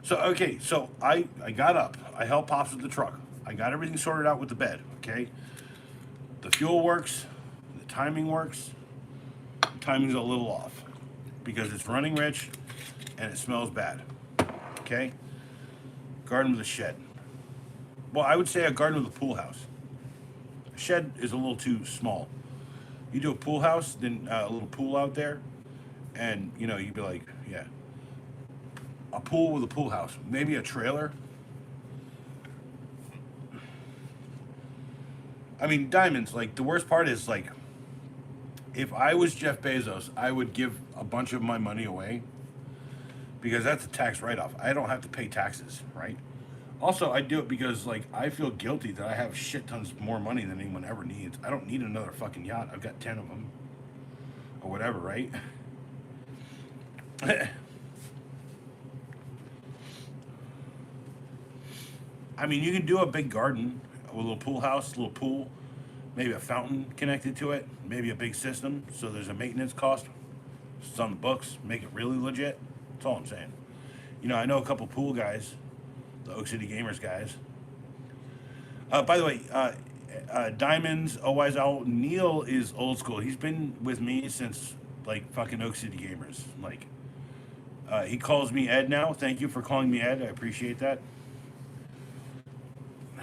So, okay, so I got up. I helped Pops with the truck. I got everything sorted out with the bed, okay? The fuel works. The timing works. The timing's a little off because it's running rich and it smells bad, okay? Garden with a shed. Well, I would say a garden with a pool house. A shed is a little too small. You do a pool house, then a little pool out there, and, you know, you'd be like, yeah. A pool with a pool house. Maybe a trailer. I mean, Diamonds, like, the worst part is, like, if I was Jeff Bezos, I would give a bunch of my money away because that's a tax write-off. I don't have to pay taxes, right? Also, I do it because, like, I feel guilty that I have shit tons more money than anyone ever needs. I don't need another fucking yacht. I've got 10 of them. Or whatever, right? I mean, you can do a big garden, a little pool house, a little pool, maybe a fountain connected to it, maybe a big system, so there's a maintenance cost. It's on the books, make it really legit. That's all I'm saying. You know, I know a couple pool guys, the Oak City Gamers guys. By the way, Diamonds, Wise Owl, Neil is old school. He's been with me since, like, fucking Oak City Gamers. Like, he calls me Ed now. Thank you for calling me Ed. I appreciate that.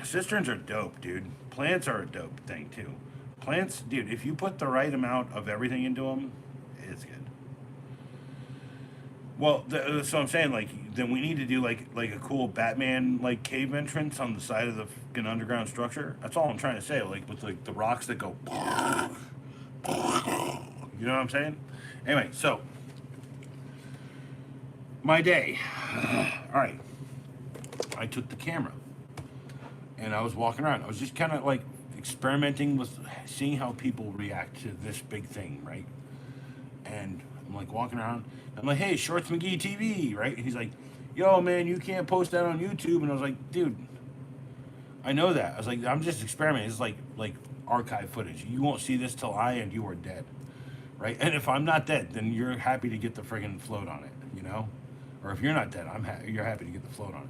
Cisterns are dope, dude. Plants are a dope thing, too. Plants, dude, if you put the right amount of everything into them, it's good. Well, so I'm saying, like, then we need to do, like a cool Batman, like, cave entrance on the side of the fucking underground structure. That's all I'm trying to say, like, with, like, the rocks that go... You know what I'm saying? Anyway, so... My day. All right. I took the camera. And I was walking around. I was just kind of, like, experimenting with seeing how people react to this big thing, right? And I'm, like, walking around. I'm like, hey, Shorts McGee TV, right? And he's like, yo, man, you can't post that on YouTube. And I was like, dude, I know that. I was like, I'm just experimenting. It's like archive footage. You won't see this till I and you are dead, right? And if I'm not dead, then you're happy to get the friggin' float on it, you know? Or if you're not dead, you're happy to get the float on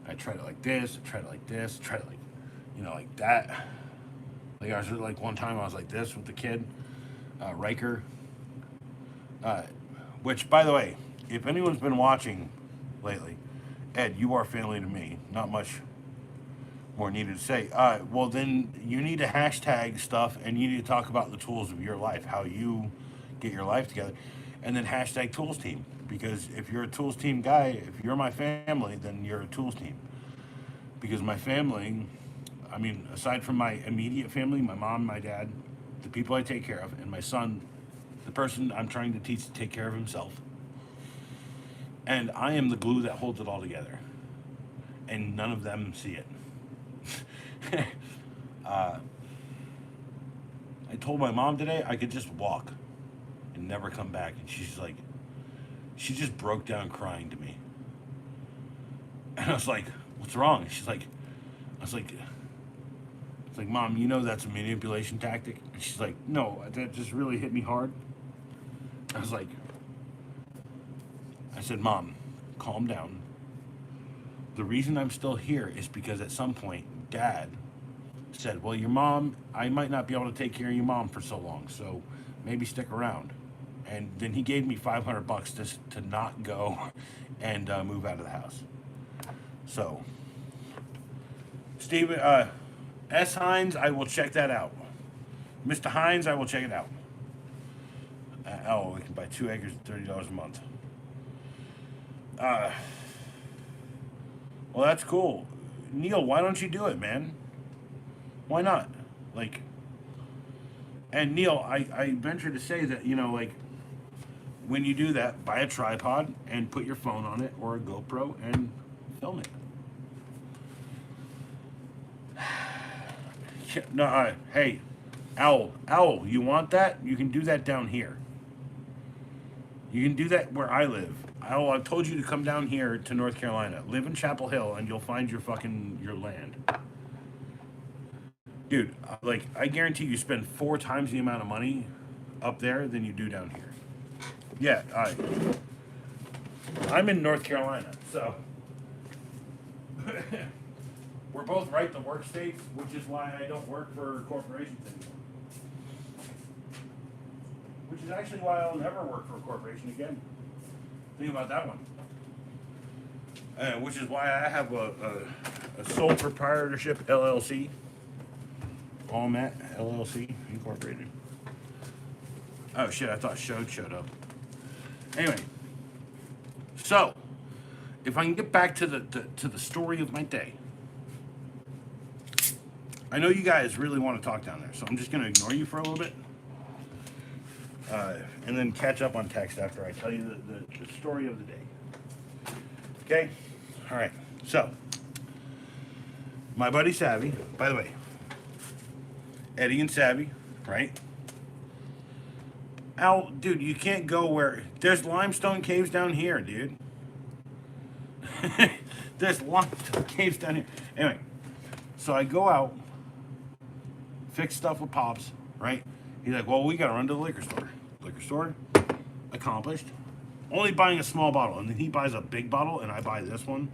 it. tried it like this, I tried it like this, I tried it like, like that. Like I was like one time I was like this with the kid, Riker. Uh, which, by the way, if anyone's been watching lately, Ed, you are family to me. Not much more needed to say. Well, then you need to hashtag stuff and you need to talk about the tools of your life, how you get your life together, and then hashtag tools team. Because if you're a tools team guy, if you're my family, then you're a tools team. Because my family, I mean, aside from my immediate family, my mom, my dad, the people I take care of, and my son, the person I'm trying to teach to take care of himself, and I am the glue that holds it all together. And none of them see it. I told my mom today I could just walk and never come back. And she's like, she just broke down crying to me. And I was like, what's wrong? And she's like, it's like, Mom, you know that's a manipulation tactic? And she's like, no, that just really hit me hard. I was like, I said, Mom, calm down. The reason I'm still here is because at some point, Dad said, well, your mom, I might not be able to take care of your mom for so long, so maybe stick around. And then he gave me $500 just to not go and move out of the house. So, Steven, S. Hines, I will check that out. Mr. Hines, I will check it out. We can buy 2 acres at $30 a month. Well, that's cool. Neil, why don't you do it, man? Why not? Like, and Neil, I venture to say that, like, when you do that, buy a tripod and put your phone on it or a GoPro and film it. No, hey, Owl, you want that? You can do that down here. You can do that where I live. Owl, I've told you to come down here to North Carolina. Live in Chapel Hill and you'll find your land. Dude, like, I guarantee you spend 4 times the amount of money up there than you do down here. Yeah, I'm in North Carolina, so we're both right to work states, which is why I don't work for corporations anymore. Which is actually why I'll never work for a corporation again. Think about that one. Which is why I have a sole proprietorship LLC. All Matt LLC Incorporated. Oh shit! I thought showed up. Anyway, so if I can get back to the story of my day, I know you guys really want to talk down there, so I'm just gonna ignore you for a little bit, and then catch up on text after I tell you the story of the day. Okay, all right. So my buddy Savvy, by the way, Eddie and Savvy, right? Al, dude, you can't go where... There's limestone caves down here, dude. There's limestone caves down here. Anyway, so I go out, fix stuff with Pops, right? He's like, well, we got to run to the liquor store. Liquor store, accomplished. Only buying a small bottle. And then he buys a big bottle, and I buy this one.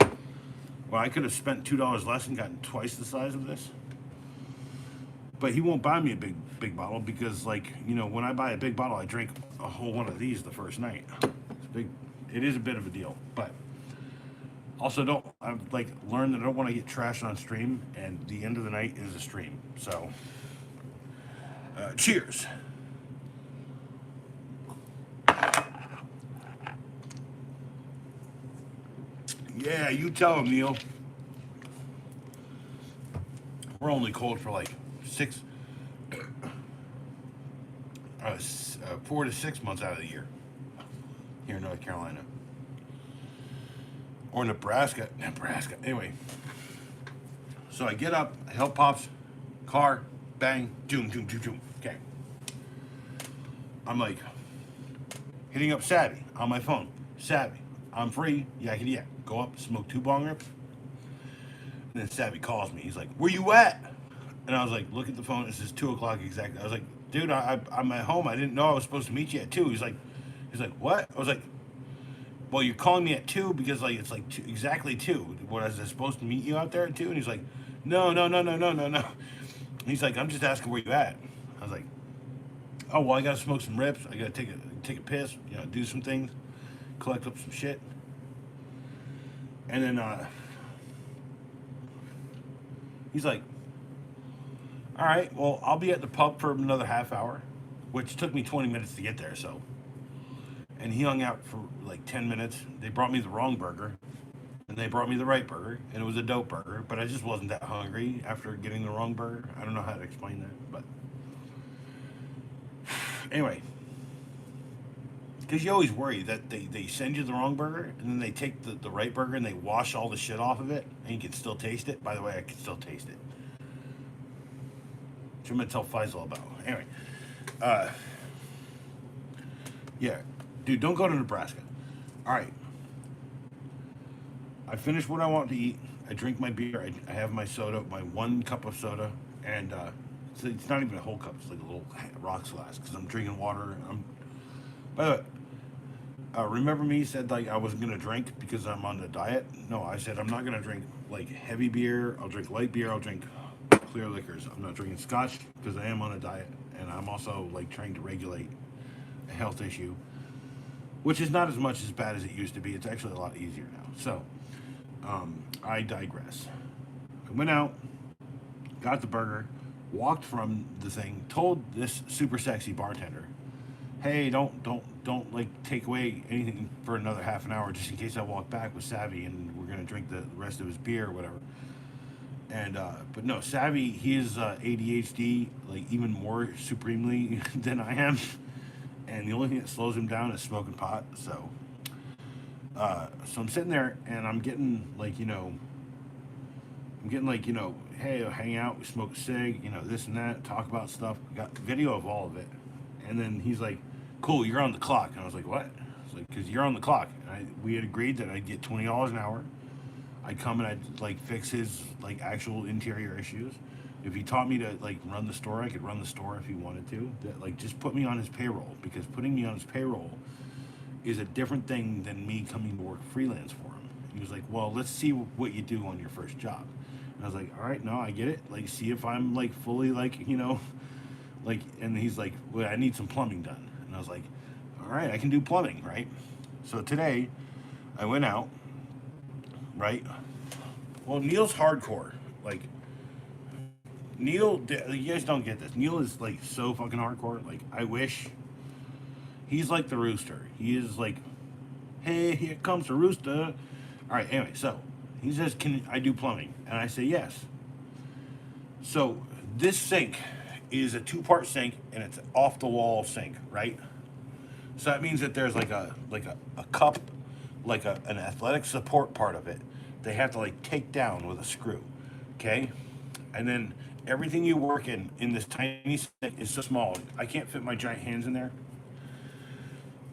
Well, I could have spent $2 less and gotten twice the size of this. But he won't buy me a big bottle because, like, when I buy a big bottle, I drink a whole one of these the first night. It's big. It is a bit of a deal, but also I've like learned that I don't want to get trashed on stream, and the end of the night is a stream. So, cheers. Yeah, you tell him, Neil. We're only cold for like 4 to 6 months out of the year here in North Carolina or Nebraska. Anyway, so I get up, I help Pops, car, bang, doom. Okay, I'm like hitting up Savvy on my phone. Savvy, I'm free. Yakety yak. Go up, smoke 2 bong rips. And then Savvy calls me. He's like, "Where you at?" And I was like, look at the phone. It says 2 o'clock exactly. I was like, dude, I'm at home. I didn't know I was supposed to meet you at 2. He's like, what? I was like, well, you're calling me at 2 because like it's like exactly 2. Was I supposed to meet you out there at 2? And he's like, no, no, no, no, no, no, no. He's like, I'm just asking where you at. I was like, oh well, I gotta smoke some rips. I gotta take a piss. You know, do some things, collect up some shit, and then he's like, all right, well, I'll be at the pub for another half hour, which took me 20 minutes to get there. So, and he hung out for like 10 minutes. They brought me the wrong burger, and they brought me the right burger, and it was a dope burger. But I just wasn't that hungry after getting the wrong burger. I don't know how to explain that, but anyway, because you always worry that they send you the wrong burger, and then they take the right burger and they wash all the shit off of it, and you can still taste it. By the way, I can still taste it. Which I'm gonna tell Faisal about. Anyway, yeah, dude, don't go to Nebraska. All right, I finish what I want to eat. I drink my beer. I have my soda, my 1 cup of soda, and it's not even a whole cup. It's like a little rocks glass because I'm drinking water. By the way, remember me said like I wasn't gonna drink because I'm on the diet. No, I said I'm not gonna drink like heavy beer. I'll drink light beer. I'll drink clear liquors. I'm not drinking scotch because I am on a diet, and I'm also like trying to regulate a health issue, which is not as much as bad as it used to be. It's actually a lot easier now. So, I digress. I went out, got the burger, walked from the thing, told this super sexy bartender, "Hey, don't like take away anything for another half an hour, just in case I walk back with Savvy and we're gonna drink the rest of his beer or whatever." And but no, Savvy, he is ADHD like even more supremely than I am, and the only thing that slows him down is smoking pot. So I'm sitting there and I'm getting like hey, hang out, we smoke a cig, this and that, talk about stuff. Got video of all of it, and then he's like, "Cool, you're on the clock." And I was like, "What?" I was like, "Because you're on the clock." And we had agreed that I'd get $20 an hour. I'd come and I'd like fix his like actual interior issues. If he taught me to like run the store, I could run the store if he wanted to. That like just put me on his payroll, because putting me on his payroll is a different thing than me coming to work freelance for him. He was like, "Well, let's see what you do on your first job." And I was like, "All right, no, I get it. Like, see if I'm like fully like like." And he's like, "Well, I need some plumbing done." And I was like, "All right, I can do plumbing, right?" So today, I went out. Right? Well, Neil's hardcore. Like, Neil, you guys don't get this. Neil is like so fucking hardcore. Like, I wish he's like the rooster. He is like, "Hey, here comes the rooster." All right, anyway, so he says, "Can I do plumbing?" And I say, "Yes." So this sink is a 2-part sink, and it's off the wall sink, right? So that means that there's like a cup, like an athletic support part of it. They have to like take down with a screw, okay? And then everything you work in this tiny sink is so small. I can't fit my giant hands in there.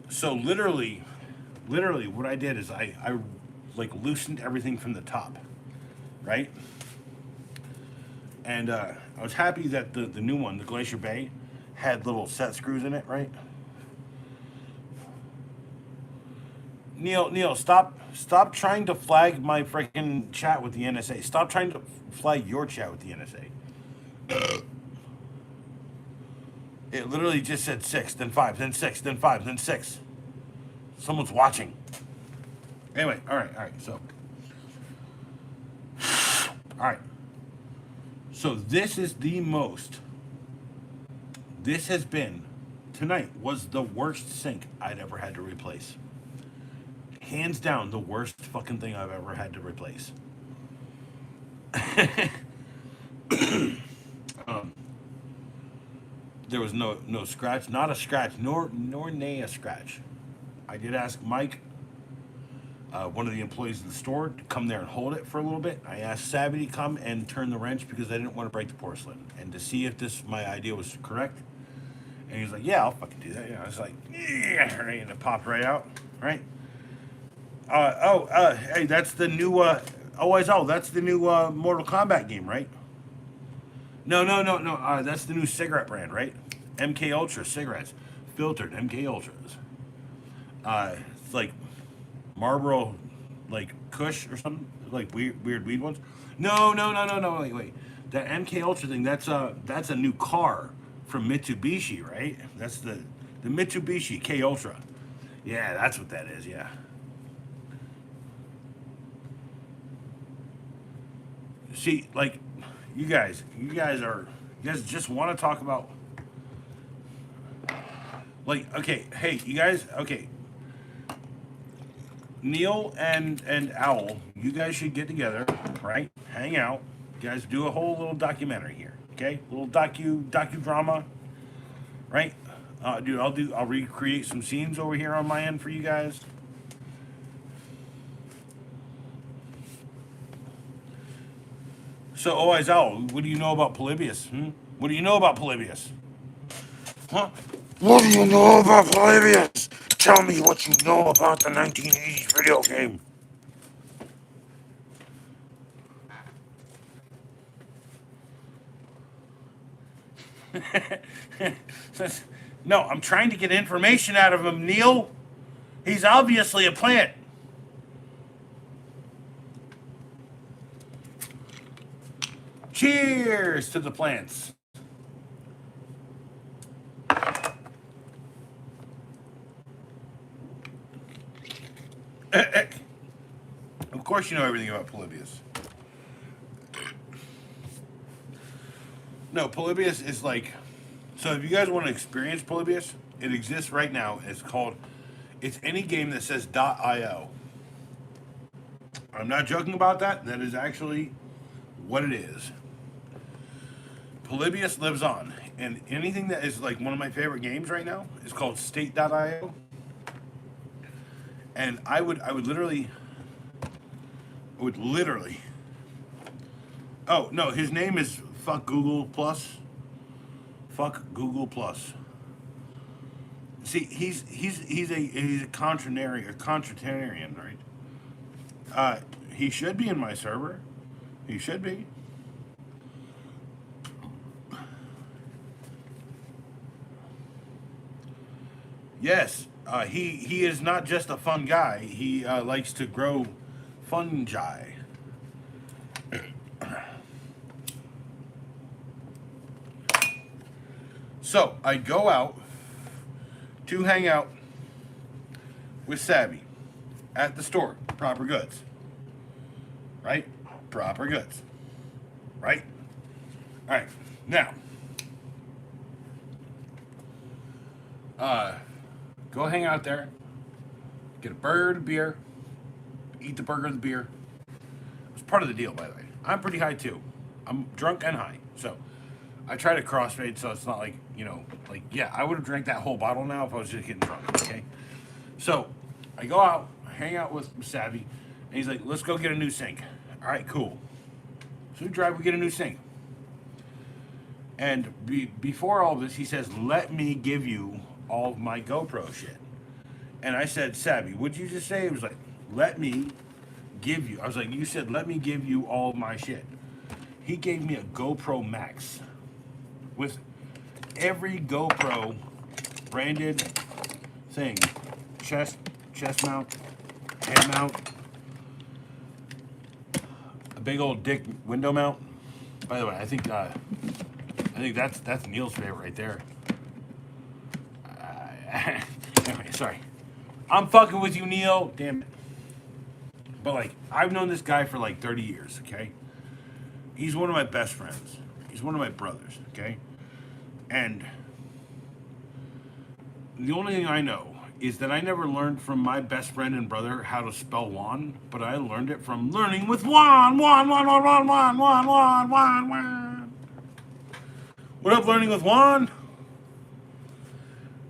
So literally, what I did is I like loosened everything from the top, right? And I was happy that the new one, the Glacier Bay, had little set screws in it, right? Neil, stop trying to flag my freaking chat with the NSA. Stop trying to flag your chat with the NSA. It literally just said 6, then 5, then 6, then 5, then 6. Someone's watching. Anyway, all right. So, all right. So this is the most. This has been tonight was the worst sink I'd ever had to replace. Hands down, the worst fucking thing I've ever had to replace. There was no scratch, not a scratch, nor nay a scratch. I did ask Mike, one of the employees of the store, to come there and hold it for a little bit. I asked Savvy to come and turn the wrench because I didn't want to break the porcelain, and to see if my idea was correct. And he was like, "Yeah, I'll fucking do that." I was like, "Yeah," and it popped right out, right? Hey, that's the new, that's the new Mortal Kombat game, right? No, that's the new cigarette brand, right? MK Ultra cigarettes, filtered MK Ultras. It's like Marlboro, like Kush or something, like weird weed ones. No. Wait. That MK Ultra thing. That's a new car from Mitsubishi, right? That's the Mitsubishi K Ultra. Yeah, that's what that is. Yeah. See, like, you guys just want to talk about, like, okay, hey, you guys, okay, Neil and Owl, you guys should get together, right? Hang out, you guys do a whole little documentary here, okay? Little docudrama, right? Dude, I'll recreate some scenes over here on my end for you guys. So, oh, Owl, what do you know about Polybius? Hmm? What do you know about Polybius? Huh? What do you know about Polybius? Tell me what you know about the 1980s video game. No, I'm trying to get information out of him, Neil. He's obviously a plant. Cheers to the plants. Of course, you know everything about Polybius. No, Polybius is like. So, if you guys want to experience Polybius, it exists right now. It's any game that says .io. I'm not joking about that. That is actually what it is. Polybius lives on, and anything that is like one of my favorite games right now is called State.io. And I would literally. Oh no, his name is Fuck Google Plus. Fuck Google Plus. See, he's a contrarian, right? He should be in my server. He should be. Yes, he is not just a fun guy. He likes to grow fungi. So I go out to hang out with Savvy at the store, Proper Goods, right? Proper Goods, right? All right. Now, uh, go hang out there, get a burger and a beer, eat the burger and the beer. It's part of the deal, by the way. I'm pretty high too. I'm drunk and high, so I try to crossfade so it's not like, like, yeah, I would have drank that whole bottle now if I was just getting drunk, okay? So I go out, hang out with Savvy, and he's like, let's go get a new sink. All right, cool. So we get a new sink. And before all this, he says, let me give you all of my GoPro shit. And I said, Savvy, what'd you just say? It was like, let me give you. I was like, you said, let me give you all of my shit. He gave me a GoPro Max with every GoPro branded thing, chest mount, head mount, a big old dick window mount. By the way, I think that's Neil's favorite right there. Anyway, sorry, I'm fucking with you, Neil. Damn it. But like, I've known this guy for like 30 years. Okay, he's one of my best friends. He's one of my brothers. Okay. And the only thing I know is that I never learned from my best friend and brother how to spell Juan, but I learned it from learning with Juan. What up, learning with Juan?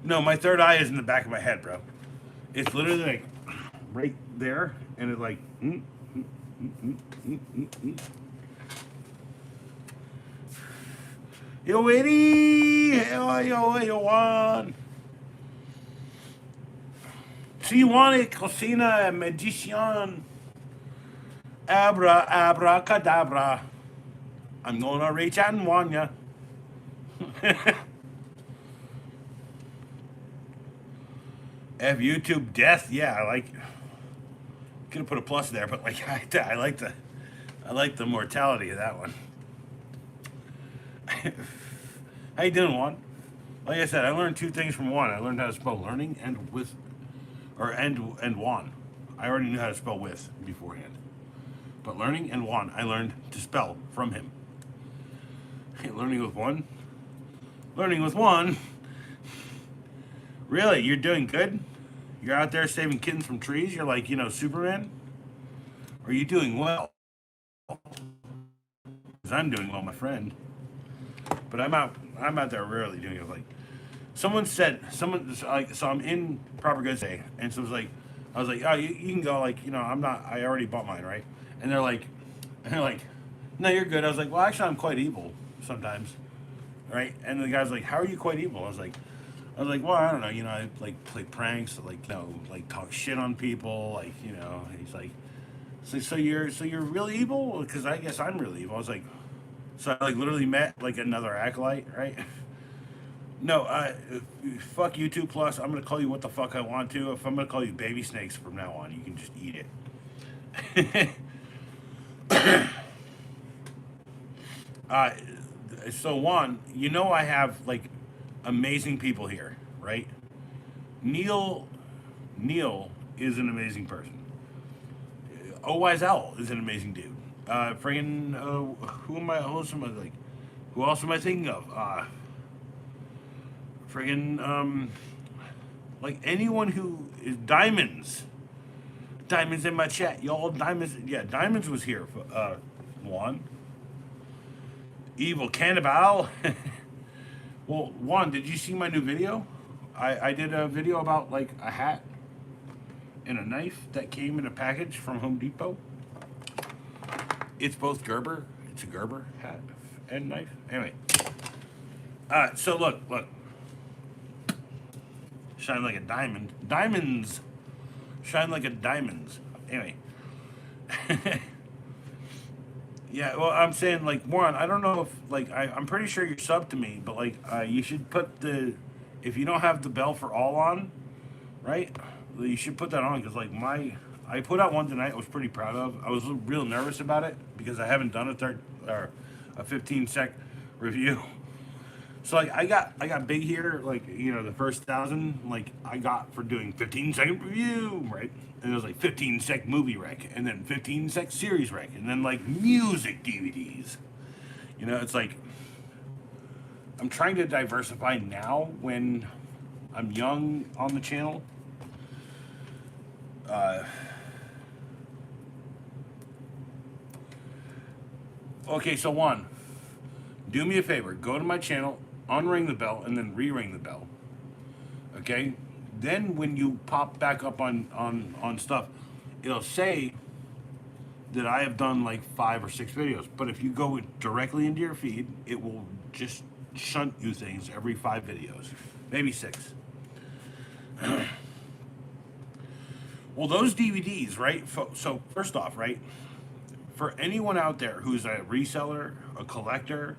No, my third eye is in the back of my head, bro. It's literally like right there, and it's like. Yo, Edie! Yo, Juan! Si Juan cocina magician. Abracadabra. I'm gonna reach out and warn ya. F YouTube death, yeah, like. Could have put a plus there, but like I like the mortality of that one. How you doing, Juan? Like I said, I learned two things from Juan. I learned how to spell learning and with, or and Juan. I already knew how to spell with beforehand, but learning and Juan, I learned to spell from him. Learning with one. Learning with one. Really, you're doing good? You're out there saving kittens from trees? You're like, Superman? Or are you doing well? Because I'm doing well, my friend. But I'm out there rarely doing it. Like, like, so I'm in proper goods day, and so it was like, I was like, oh, you can go, like, I'm not, I already bought mine, right? And they're like, no, you're good. I was like, well, actually, I'm quite evil sometimes, right? And the guy's like, how are you quite evil? I was like, well, I don't know, I like play pranks, like, like talk shit on people, like, he's like, so you're really evil? Because I guess I'm really evil. I was like, so I like literally met like another acolyte, right? No, fuck you two plus. I'm gonna call you what the fuck I want to. If I'm gonna call you baby snakes from now on, you can just eat it. uh, so Juan, I have like amazing people here, right? Neil, Neil is an amazing person. Wise Owl is an amazing dude. Friggin', who else am I thinking of? Friggin', like anyone who is Diamonds. Diamonds in my chat. Y'all, Diamonds, yeah, Diamonds was here. Juan. Evil Cannibal. Well, Juan, did you see my new video? I did a video about like a hat and a knife that came in a package from Home Depot. It's both Gerber. It's a Gerber hat and knife. Anyway. So look. Shine like a diamond. Diamonds shine like a diamonds. Anyway. Yeah, well, I'm saying, like, Warren, I don't know if, like, I'm pretty sure you're sub to me, but, like, you should put if you don't have the bell for all on, right, you should put that on, because, like, I put out one tonight I was pretty proud of. I was real nervous about it, because I haven't done a 15-sec review. So, like, I got big here, like, the first 1,000, like, I got for doing 15-second review, right? And it was like 15-sec movie rec, and then 15-sec series rec, and then like music DVDs. It's like I'm trying to diversify now when I'm young on the channel. Okay, so Juan, do me a favor. Go to my channel, unring the bell, and then re-ring the bell. Okay? Then when you pop back up on stuff, it'll say that I have done like 5 or 6 videos. But if you go directly into your feed, it will just shunt you things every 5 videos, maybe 6. Well, those DVDs, right? So first off, right, for anyone out there who's a reseller, a collector,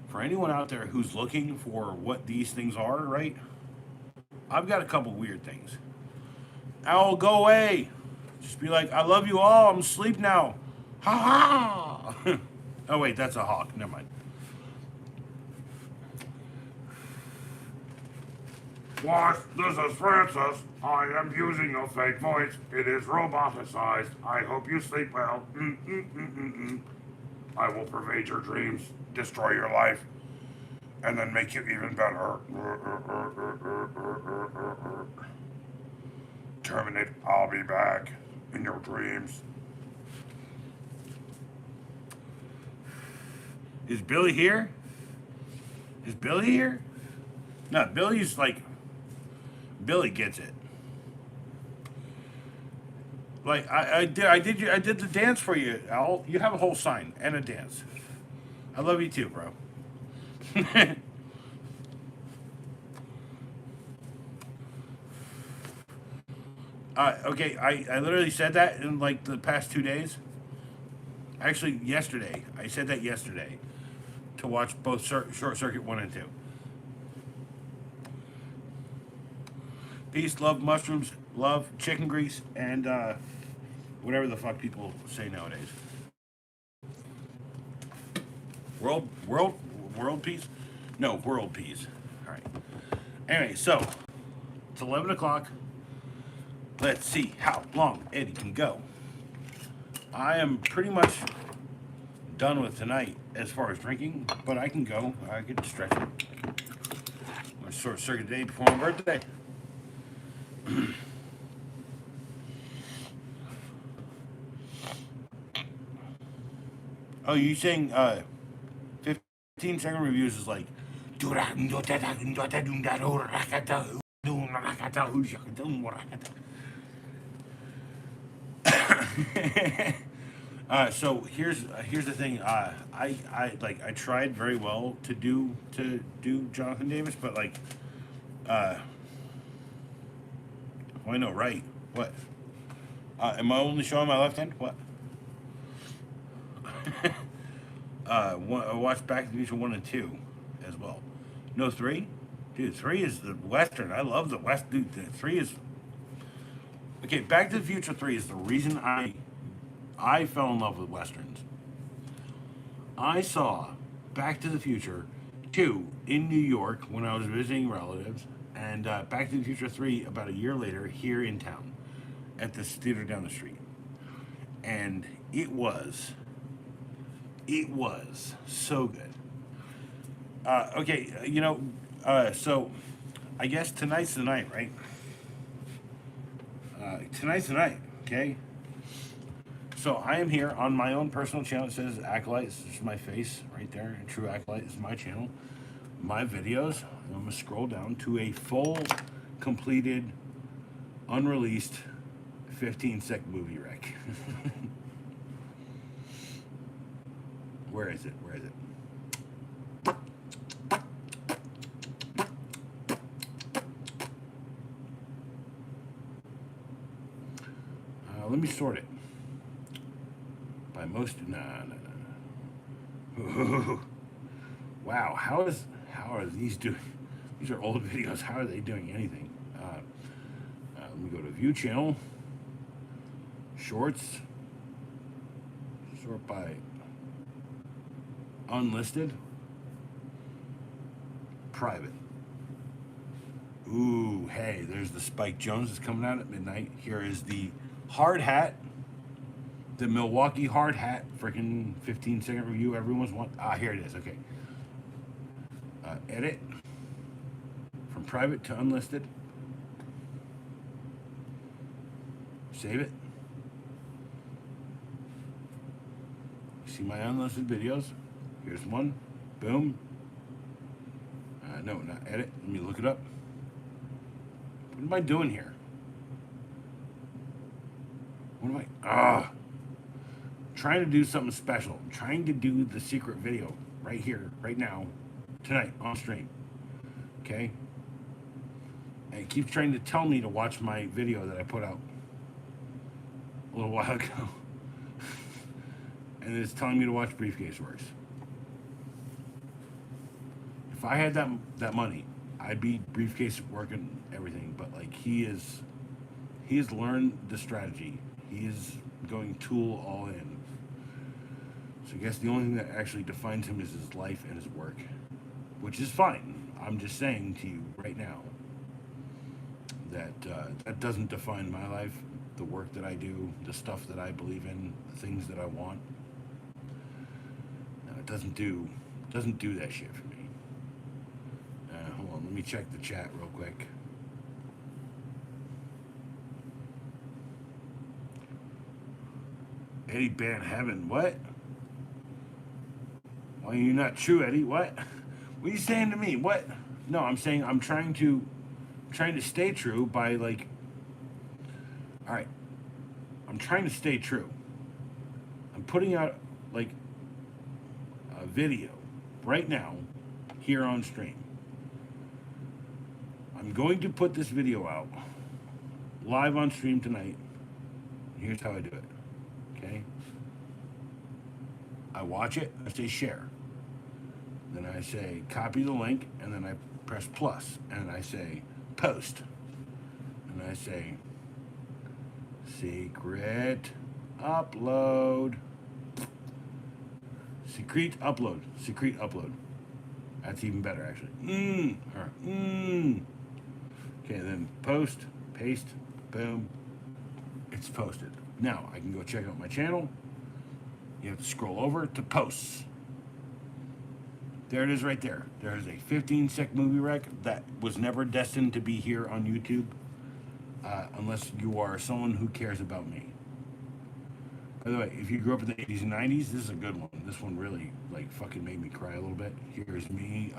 for anyone out there who's looking for what these things are, right? I've got a couple weird things. Owl, go away. Just be like, I love you all. I'm asleep now. Ha ha. Oh, wait, that's a hawk. Never mind. What? This is Francis. I am using a fake voice. It is roboticized. I hope you sleep well. I will pervade your dreams, destroy your life, and then make you even better. Terminate, I'll be back in your dreams. Is Billy here? Is Billy here? No, Billy's like, Billy gets it. Like I did the dance for you, Al. You have a whole sign and a dance. I love you too, bro. Okay, I literally said that in like the past 2 days. Actually, yesterday. I said that yesterday to watch both Short Circuit 1 and 2. Peace, love mushrooms, love chicken grease, and whatever the fuck people say nowadays. World peace? No, world peace. All right. Anyway, so it's 11 o'clock. Let's see how long Eddie can go. I am pretty much done with tonight as far as drinking, but I can go. I can stretch it. I'm gonna short circuit day before my birthday. Oh, you saying 15-second reviews is like so here's the thing. I tried very well to do Jonathan Davis, but like I know, right? What? Am I only showing my left hand? What? I watched Back to the Future 1 and 2 as well. No, 3? Dude, 3 is the Western. I love the West. Dude, 3 is... Okay, Back to the Future 3 is the reason I fell in love with Westerns. I saw Back to the Future 2 in New York when I was visiting relatives, and Back to the Future 3 about a year later here in town at this theater down the street. And it was so good. Okay, so I guess tonight's the night, right? Tonight's the night, okay? So I am here on my own personal channel. It says Acolyte. This is my face right there. True Acolyte is my channel. My videos. I'm going to scroll down to a full, completed, unreleased 15-second movie rec. Where is it? Let me sort it by most. No. Wow, how are these doing? These are old videos. How are they doing anything? Let me go to View Channel, Shorts, sort by Unlisted, Private. Ooh, hey, there's the Spike Jones that's coming out at midnight. Here is the hard hat, the Milwaukee hard hat, freaking 15-second review everyone's want. Here it is. Okay. Edit from private to unlisted. Save it. See my unlisted videos. Here's one. Boom. No, not edit. Let me look it up. What am I doing here? What am I? Trying to do something special. I'm trying to do the secret video right here, right now, tonight on stream. Okay? And it keeps trying to tell me to watch my video that I put out a little while ago. And it's telling me to watch Briefcase Works. If I had that money, I'd be Briefcase working everything. But like he has learned the strategy. He is going tool all in. So I guess the only thing that actually defines him is his life and his work, which is fine. I'm just saying to you right now that that doesn't define my life. The work that I do, the stuff that I believe in, the things that I want. It doesn't do that shit for me. Hold on, let me check the chat real quick. Eddie Ban Heaven, what? Why are you not true, Eddie? What? What are you saying to me? What? No, I'm saying I'm trying to stay true by like. All right, I'm trying to stay true. I'm putting out like a video right now here on stream. I'm going to put this video out live on stream tonight. Here's how I do it. Okay? I watch it, I say share. Then I say copy the link, and then I press plus, and I say post. And I say secret Upload. Secret upload. Secret upload. That's even better, actually. Okay, then post, paste, boom. It's posted. Now, I can go check out my channel. You have to scroll over to posts. There it is right there. There is a 15-sec movie rec that was never destined to be here on YouTube unless you are someone who cares about me. By the way, if you grew up in the 80s and 90s, this is a good one. This one really, like, fucking made me cry a little bit. Here's me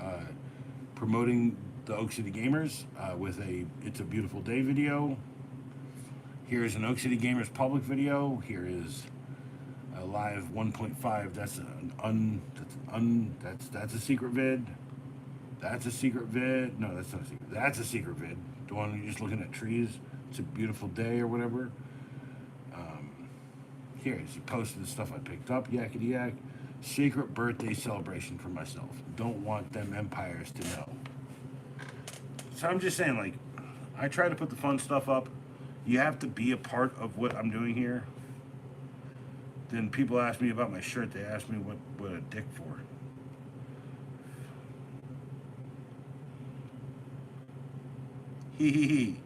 promoting the Oak City Gamers with a It's a Beautiful Day video. Here's an Oak City Gamers public video. Here is a live 1.5. That's a secret vid. That's a secret vid. No, that's not a secret. That's a secret vid. The one you're just looking at trees. It's a beautiful day or whatever. Here, he posted the stuff I picked up. Yakety yak. Secret birthday celebration for myself. Don't want them empires to know. So I'm just saying, like, I try to put the fun stuff up. You have to be a part of what I'm doing here. Then people ask me about my shirt. They ask me what a dick for. Hee hee hee.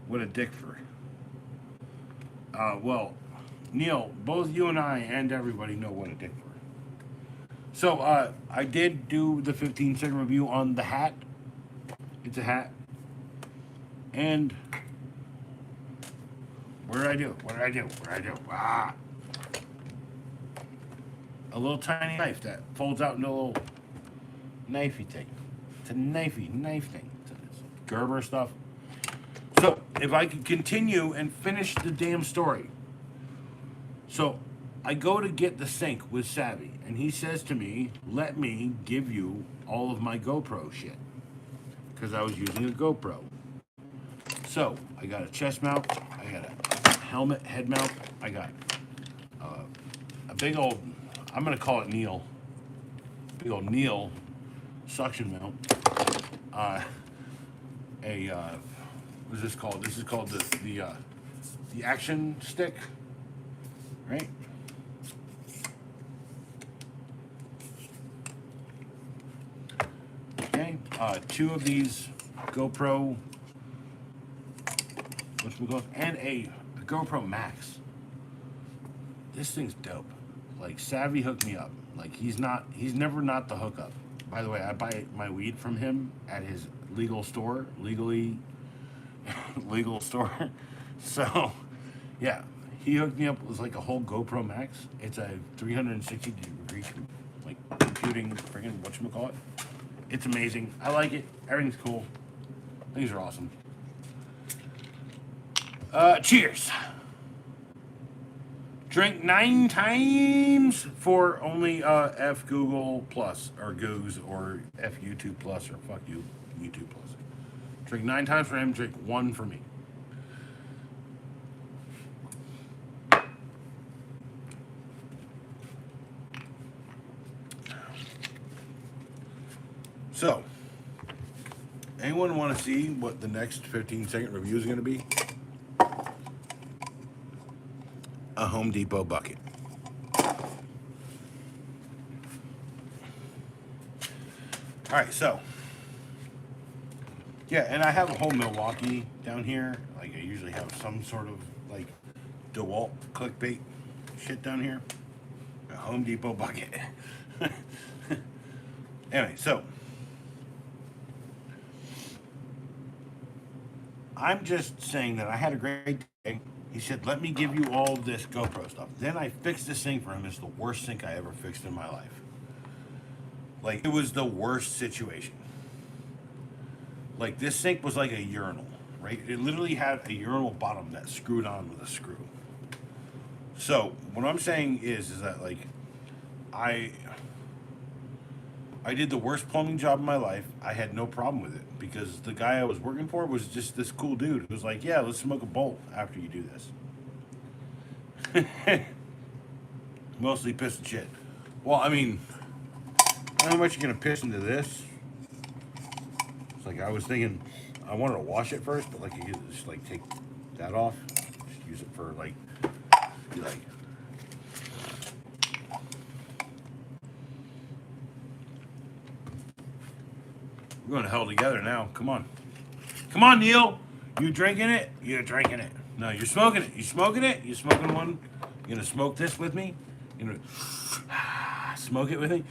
What a dick for. Well, Neil, both you and I and everybody know what a dick for. So, I did do the 15-second review on the hat. It's a hat. And what did I do? What did I do? What did I do? Ah! A little tiny knife that folds out into a little knifey thing. It's a knife thing. It's Gerber stuff. So, if I could continue and finish the damn story. So, I go to get the sync with Savvy, and he says to me, let me give you all of my GoPro shit. Because I was using a GoPro. So, I got a chest mount, I got a helmet, head mount, I got a big old, I'm going to call it Neil, big old Neil suction mount. What is this called? This is called the action stick, right? Okay, two of these GoPro, and a GoPro Max. This thing's dope. Like, Savvy hooked me up. Like, he's never not the hookup. By the way, I buy my weed from him at his legal store, legal store. So, yeah, he hooked me up with like a whole GoPro Max. It's a 360-degree like computing freaking whatchamacallit. It's amazing. I like it. Everything's cool. Things are awesome. Cheers. Drink 9 times for only F Google Plus or Goose or F YouTube Plus or fuck you YouTube Plus. Drink 9 times for him. Drink 1 for me. So, anyone want to see what the next 15-second review is going to be? A Home Depot bucket. Alright, so. Yeah, and I have a whole Milwaukee down here. Like, I usually have some sort of, like, DeWalt clickbait shit down here. A Home Depot bucket. Anyway, so. I'm just saying that I had a great day. He said, let me give you all this GoPro stuff. Then I fixed this sink for him. It's the worst sink I ever fixed in my life. Like, it was the worst situation. Like, this sink was like a urinal, right? It literally had a urinal bottom that screwed on with a screw. So, what I'm saying is that, like, I did the worst plumbing job of my life. I had no problem with it because the guy I was working for was just this cool dude who was like, yeah, let's smoke a bolt after you do this. Mostly piss and shit. Well, I mean, I don't know how much you're going to piss into this. It's like, I was thinking, I wanted to wash it first, but like, you could just like take that off. Just use it for like, Be like, we're going to hell together now. Come on. Come on, Neil. You drinking it? You're drinking it. No, you're smoking it. You smoking it? You smoking one? You gonna smoke this with me? You gonna smoke it with me?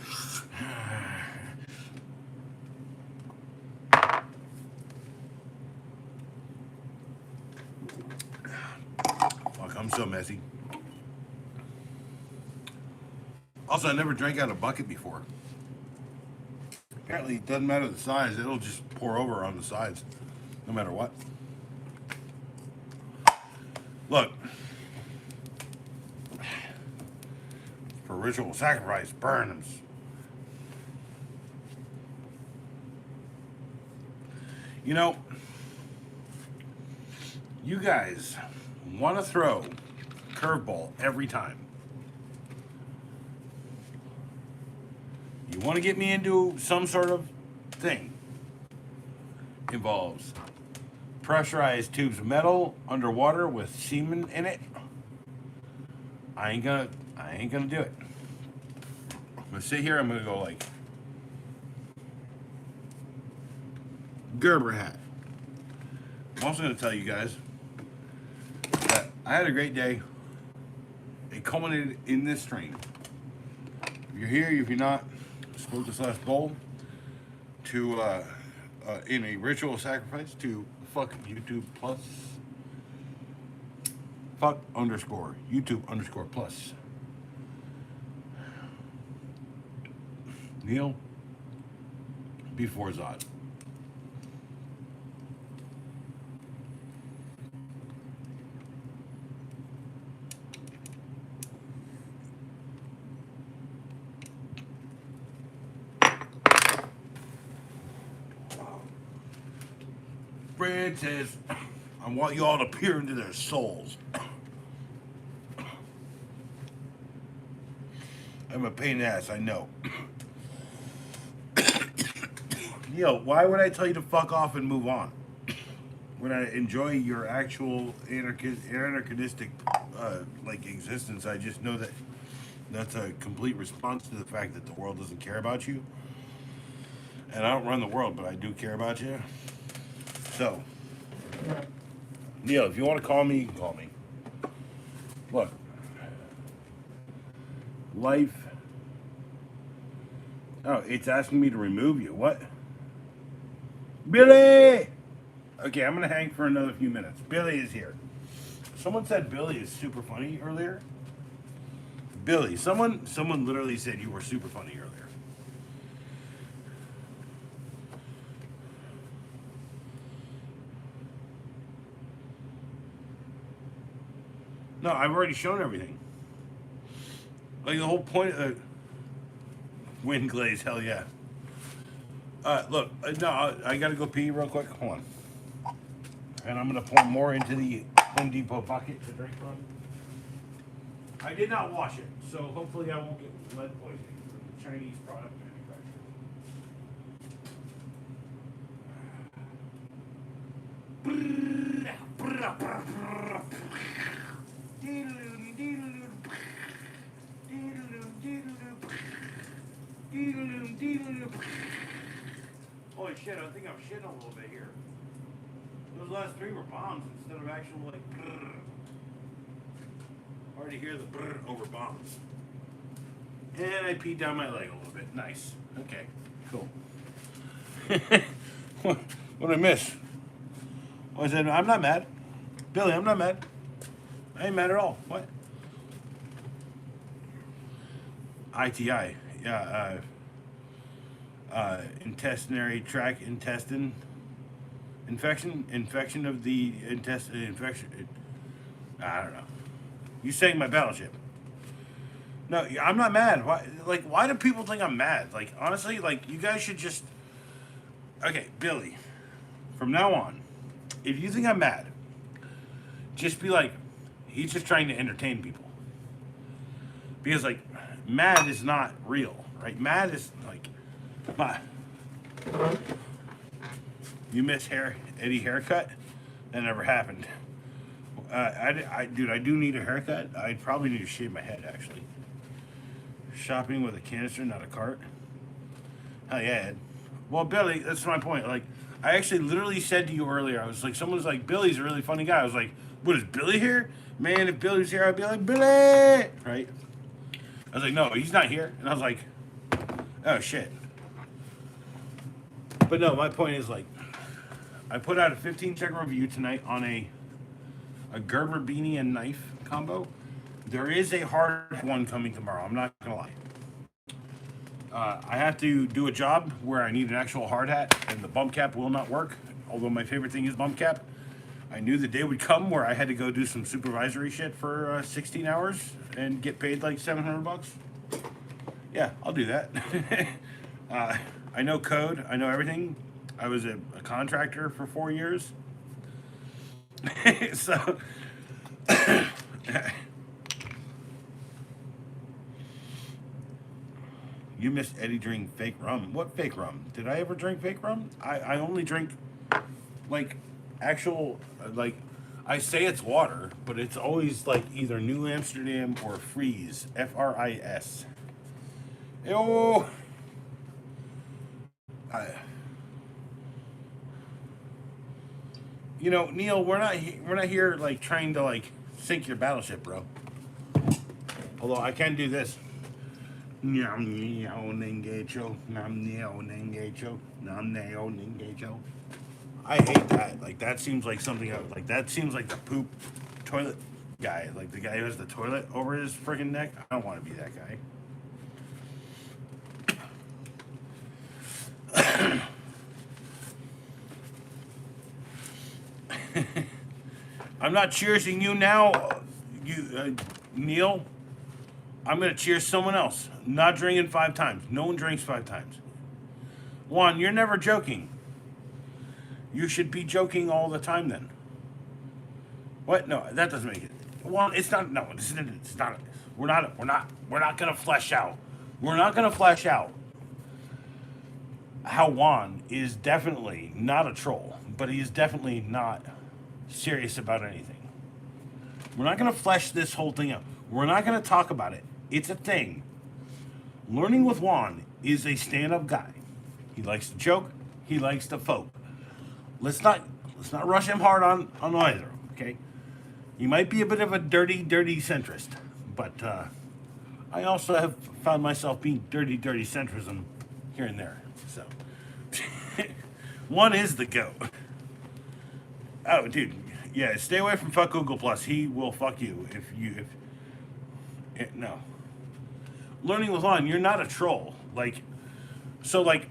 Fuck, I'm so messy. Also, I never drank out of a bucket before. Apparently, it doesn't matter the size. It'll just pour over on the sides, no matter what. Look. For ritual sacrifice, burn them. You know, you guys want to throw curveball every time. You want to get me into some sort of thing. Involves pressurized tubes of metal underwater with semen in it. I ain't gonna do it. I'm gonna sit here, I'm gonna go like Gerber hat. I'm also gonna tell you guys that I had a great day. It culminated in this stream. If you're here, if you're not, smoke this last bowl to in a ritual sacrifice to fuck YouTube plus fuck underscore YouTube underscore plus Neil before Zod. Francis, I want you all to peer into their souls. I'm a pain in the ass, I know. Yo, why would I tell you to fuck off and move on? When I enjoy your actual anarchistic like existence, I just know that that's a complete response to the fact that the world doesn't care about you. And I don't run the world, but I do care about you. So, Neil, if you want to call me, you can call me. Look, life. Oh, it's asking me to remove you. What? Billy! Okay, I'm going to hang for another few minutes. Billy is here. Someone said Billy is super funny earlier. Billy, someone literally said you were super funny earlier. No, I've already shown everything. Like the whole point of wind glaze, hell yeah. Look, no, I gotta go pee real quick. Hold on. And I'm gonna pour more into the Home Depot bucket to drink from. I did not wash it, so hopefully I won't get lead poisoning from the Chinese product manufacturer. Holy shit, I think I'm shitting a little bit here. Those last three were bombs instead of actual like brrr. Hard to hear the brrr over bombs. And I peed down my leg a little bit. Nice. Okay, cool. What did I miss? Well, I said, I'm not mad. Billy, I'm not mad. I ain't mad at all. What? ITI. Yeah, intestinary tract intestine infection of the intestine infection. I don't know. You sank my battleship. No, I'm not mad. Why do people think I'm mad? Like, honestly, like, you guys should just... Okay, Billy, from now on, if you think I'm mad, just be like, he's just trying to entertain people. Because, like, mad is not real, right? Mad is, like, you miss Eddie haircut? That never happened. Dude, I do need a haircut. I probably need to shave my head, actually. Shopping with a canister, not a cart. Hell yeah, Ed. Well, Billy, that's my point. Like, I actually literally said to you earlier, I was like, someone's like, Billy's a really funny guy. I was like, what, is Billy here? Man, if Billy's here, I'd be like, Billy! Right? I was like, no, he's not here. And I was like, oh, shit. But no, my point is, like, I put out a 15-second review tonight on a Gerber beanie and knife combo. There is a hard one coming tomorrow. I'm not gonna lie. I have to do a job where I need an actual hard hat, and the bump cap will not work. Although my favorite thing is bump cap. I knew the day would come where I had to go do some supervisory shit for 16 hours and get paid like $700. Yeah, I'll do that. I know code. I know everything. I was a contractor for 4 years. So you missed Eddie drinking fake rum. What fake rum? Did I ever drink fake rum? I only drink like actual like I say it's water, but it's always like either New Amsterdam or Fries. Fris. Oh, you know, Neil, we're not here like trying to like sink your battleship, bro. Although I can do this. I hate that. Like that seems like something like that seems like the poop toilet guy, like the guy who has the toilet over his freaking neck. I don't want to be that guy. I'm not cheersing you now, Neil. I'm gonna cheers someone else. Not drinking 5 times. No one drinks 5 times. Juan, you're never joking. You should be joking all the time then. What? No, that doesn't make it. Juan, it's not. No, it's not. We're not gonna flesh out. We're not gonna flesh out how Juan is definitely not a troll, but he is definitely not serious about anything. We're not gonna flesh this whole thing out. We're not gonna talk about it. It's a thing. Learning with Juan is a stand-up guy. He likes to joke. He likes to folk. Let's not rush him hard on either. Okay. He might be a bit of a dirty centrist, but I also have found myself being dirty centrism here and there. So one is the goat. Oh, dude, yeah. Stay away from fuck Google Plus. He will fuck you no. Learning with Juan, you're not a troll. Like, so like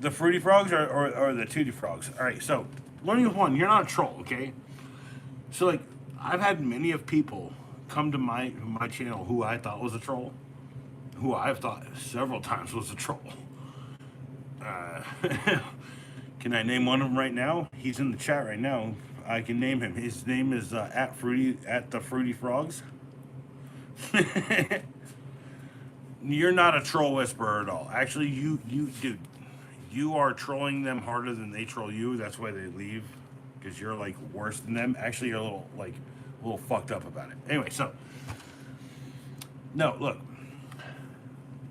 the Fruity Frogs or the Tutti Frogs. All right, so learning with Juan, you're not a troll, okay? So like, I've had many of people come to my channel who I thought was a troll, who I've thought several times was a troll. Can I name one of them right now? He's in the chat right now. I can name him. His name is at the Fruity Frogs. You're not a troll whisperer at all. Actually, dude, you are trolling them harder than they troll you. That's why they leave, because you're like worse than them. Actually, you're a little fucked up about it. Anyway, so no, look.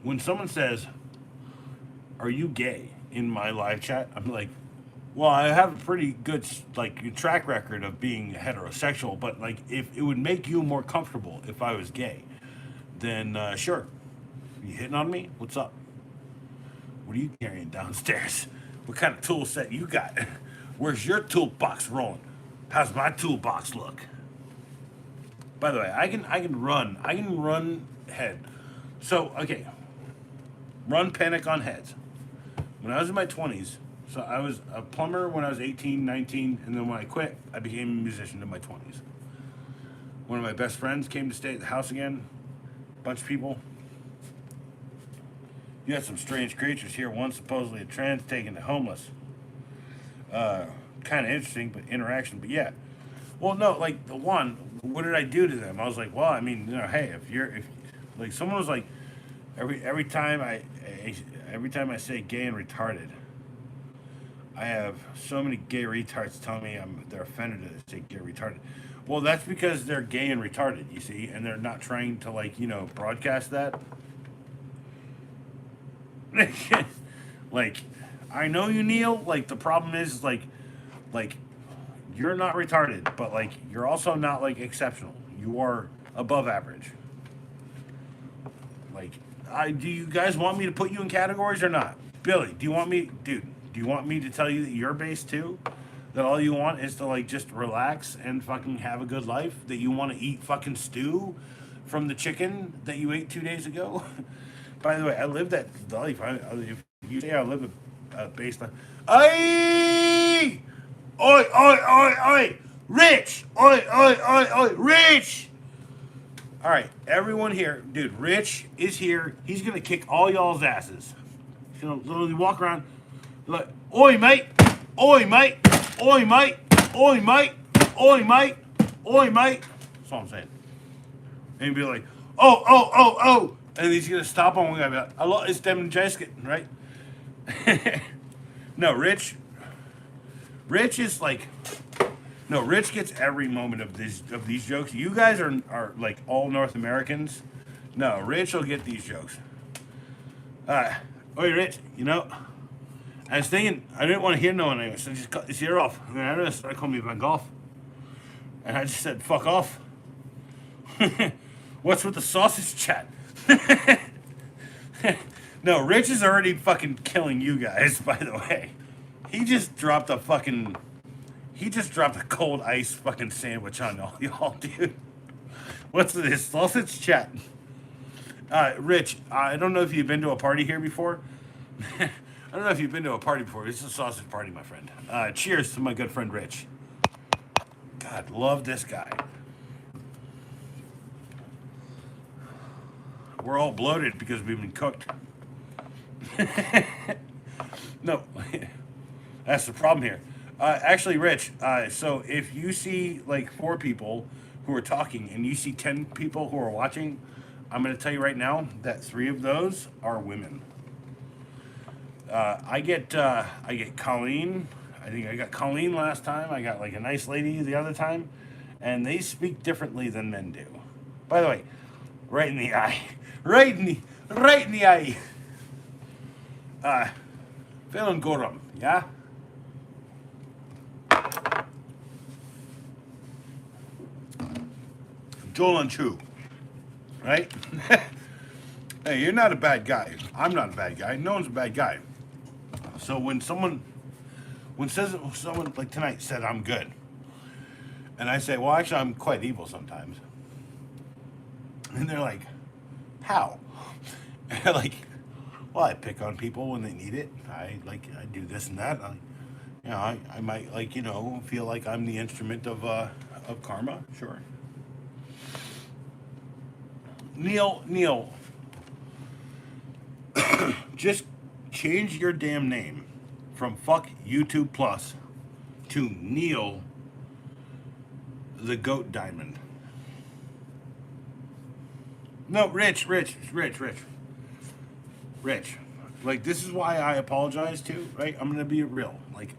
When someone says, "Are you gay?" in my live chat, I'm like, well, I have a pretty good like track record of being heterosexual, but like if it would make you more comfortable if I was gay, then sure. You hitting on me? What's up? What are you carrying downstairs? What kind of tool set you got? Where's your toolbox rolling? How's my toolbox look? By the way, I can run head. So okay, run panic on heads. When I was in my 20s, so I was a plumber when I was 18, 19, and then when I quit, I became a musician in my 20s. One of my best friends came to stay at the house again. A bunch of people. You had some strange creatures here. One supposedly a trans taken to homeless. Kind of interesting, but interaction. But yeah. Well, no, like the one. What did I do to them? I was like, well, I mean, you know, hey, if like someone was like, every time I say gay and retarded, I have so many gay retards telling me they're offended that I say gay retarded. Well, that's because they're gay and retarded, you see, and they're not trying to like broadcast that. Like, I know you, Neil. Like the problem is like you're not retarded, but like you're also not like exceptional. You are above average. Like, do you guys want me to put you in categories or not? Billy, do you want me, dude? Do you want me to tell you that you're base too? That all you want is to like just relax and fucking have a good life? That you want to eat fucking stew from the chicken that you ate 2 days ago? By the way, I live that life. If you say I live a base life, oi, oi, oi, oi, oi, Rich, oi, oi, oi, oi, Rich. All right, everyone here, dude. Rich is here. He's gonna kick all y'all's asses. He's gonna literally walk around like, "Oi, mate! Oi, mate! Oi, mate! Oi, mate! Oi, mate! Oi, mate!" That's all I'm saying. And he'd be like, "Oh, oh, oh, oh!" And he's gonna stop on one guy. Be like, "I love it's them and Jessica, right?" No, Rich is like. No, Rich gets every moment of these jokes. You guys are like all North Americans. No, Rich will get these jokes. Oi, Rich, I was thinking I didn't want to hear no one anyway, so I just cut his ear off. And I just started calling me Van Gogh. And I just said, fuck off. What's with the sausage chat? No, Rich is already fucking killing you guys, by the way. He just dropped a cold ice fucking sandwich on all y'all, dude. What's this sausage chat? Rich, I don't know if you've been to a party here before. I don't know if you've been to a party before. It's a sausage party, my friend. Cheers to my good friend Rich. God, love this guy. We're all bloated because we've been cooked. No, that's the problem here. Actually, Rich, so if you see like 4 people who are talking and you see 10 people who are watching, I'm going to tell you right now that 3 of those are women. I get Colleen. I think I got Colleen last time. I got like a nice lady the other time, and they speak differently than men do. By the way, right in the eye, right in the eye. Feeling good, yeah. Joel and Chu, right? Hey, you're not a bad guy. I'm not a bad guy. No one's a bad guy. So when someone like tonight said I'm good, and I say, well, actually, I'm quite evil sometimes, and they're like, how? And they're like, well, I pick on people when they need it. I do this and that. I might feel like I'm the instrument of karma. Sure. Neil, just change your damn name from fuck YouTube Plus to Neil the Goat Diamond. No, Rich. Like, this is why I apologize too, right? I'm gonna be real. Like,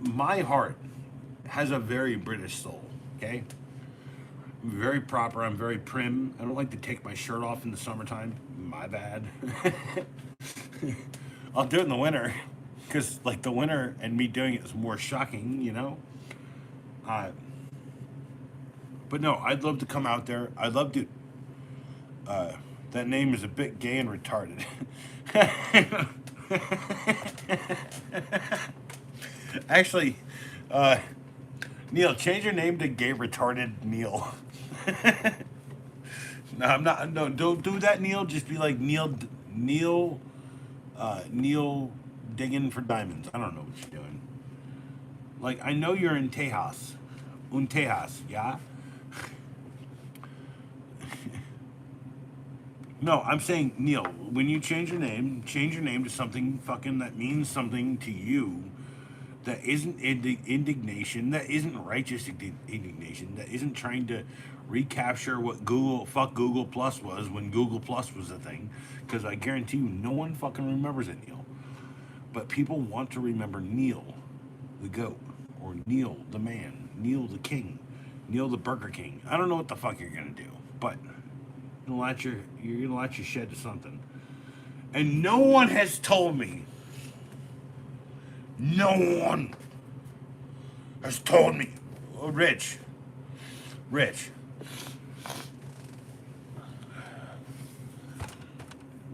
my heart has a very British soul, okay? I'm very proper. I'm very prim. I don't like to take my shirt off in the summertime. My bad. I'll do it in the winter, because like the winter and me doing it is more shocking, But no, I'd love to come out there. I'd love to. That name is a bit gay and retarded. Actually, Neil, change your name to gay retarded Neil. No, I'm not. No, don't do that, Neil. Just be like Neil digging for diamonds. I don't know what you're doing. Like, I know you're in Tejas, yeah. No, I'm saying, Neil, when you change your name to something fucking that means something to you, that isn't indignation, that isn't righteous indignation, that isn't trying to recapture what Google Plus was when Google Plus was a thing, because I guarantee you no one fucking remembers it, Neil. But people want to remember Neil, the goat, or Neil, the man, Neil, the king, Neil, the Burger King. I don't know what the fuck you're gonna do, but you're gonna latch your shed to something. And no one has told me. No one has told me. Oh, Rich.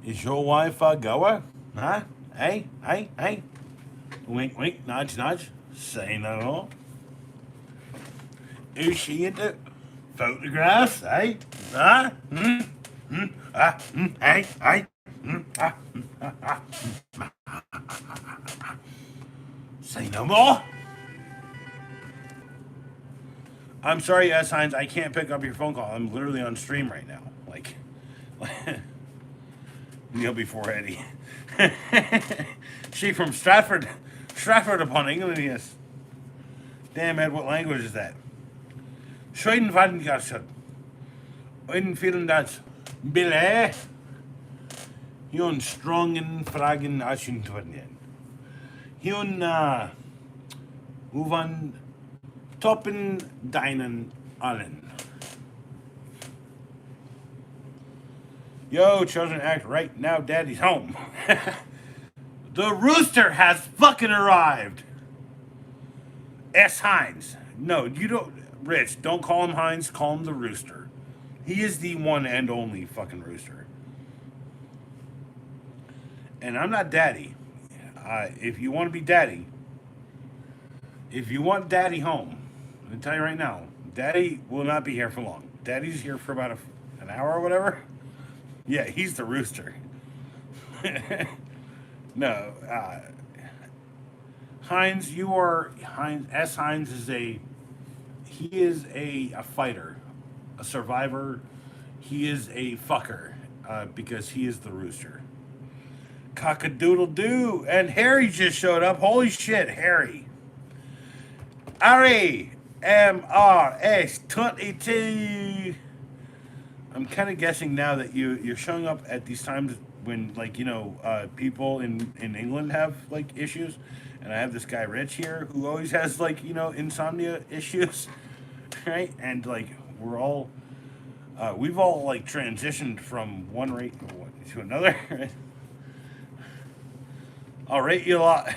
Is your wife a goer? Huh? Hey. Wink, wink, nudge, nudge. Say no. Is she into photographs? Hey? Huh? Hey? Say no more. I'm sorry, S. Hines, I can't pick up your phone call. I'm literally on stream right now. Like Neil before Eddie. She from Stratford upon England, yes. Damn, Ed, what language is that? Schweden warten gasset. In vielen das. Bille. Hier strongen Fragen Washington. Hier Uvan toppen deinen allen. Yo, children, act right now. Daddy's home. The rooster has fucking arrived. S. Hines. No, you don't. Rich, don't call him Hines. Call him the rooster. He is the one and only fucking rooster. And I'm not daddy. If you want to be daddy, if you want daddy home, I'm going to tell you right now, daddy will not be here for long. Daddy's here for about an hour or whatever. Yeah, he's the rooster. No, Hines, you are Hines. S. Hines is he is a fighter, a survivor. He is a fucker because he is the rooster. Cock-a-doodle-doo, and Harry just showed up. Holy shit, Harry. Harry, MRS22. I'm kind of guessing now that you're showing up at these times when, like, people in England have, like, issues. And I have this guy, Rich, here, who always has, like, insomnia issues, right? And, like, we've all, like, transitioned from one rate to another, right? I'll rate you a lot.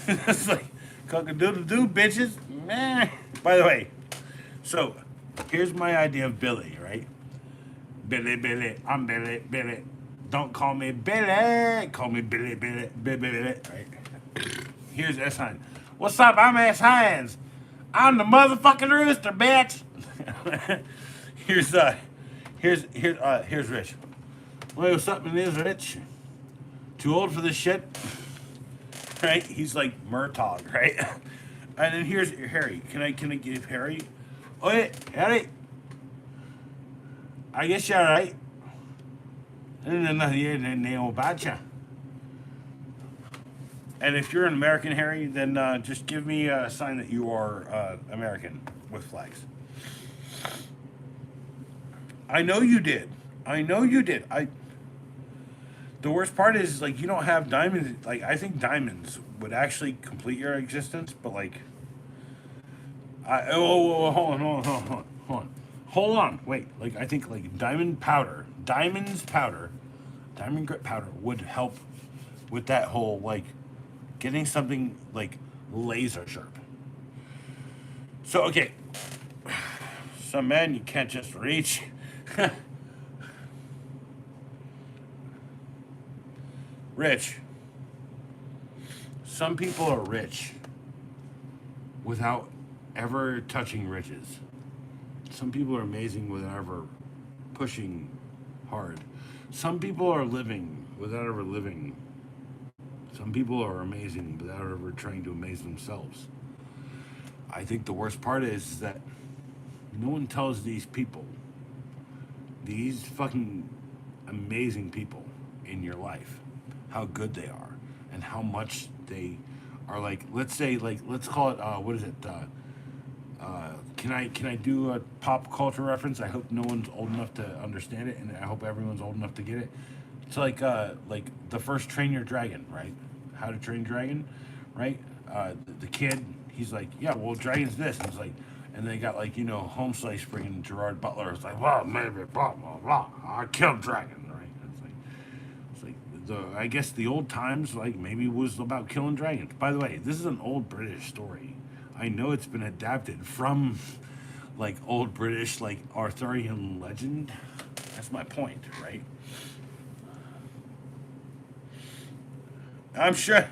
It's like, cock-a-doodle-doo, bitches. Meh. By the way, so, here's my idea of Billy, right? Billy, I'm Billy. Don't call me Billy. Call me Billy, right? Here's S. Hines. What's up? I'm S. Hines. I'm the motherfucking rooster, bitch. Here's Rich. Well, something is Rich. Too old for this shit. Right? He's like Murtaugh, right? And then here's Harry. Can I give Harry? Oh yeah, Harry. I guess you're right. And if you're an American, Harry, then just give me a sign that you are American with flags. I know you did. The worst part is, like, you don't have diamonds. Like, I think diamonds would actually complete your existence, but, like, hold on, wait. Like, I think, like, diamond grit powder would help with that whole, like, getting something, like, laser sharp. So, okay. Some man you can't just reach. Rich. Some people are rich without ever touching riches. Some people are amazing without ever pushing hard. Some people are living without ever living. Some people are amazing without ever trying to amaze themselves. I think the worst part is that no one tells these people, these fucking amazing people in your life, how good they are and how much they are, like, let's say, like, let's call it what is it, can I do a pop culture reference? I hope no one's old enough to understand it, and I hope everyone's old enough to get it. It's like the first Train Your Dragon, right? How to Train Dragon, right? The kid, he's like, yeah, well, dragon's this. And it's like, and they got like, Home Slice bringing Gerard Butler. It's like, well, maybe blah blah blah. I killed dragon, right? It's like I guess the old times like maybe was about killing dragons. By the way, this is an old British story. I know it's been adapted from like old British like Arthurian legend. That's my point, right? I'm sure.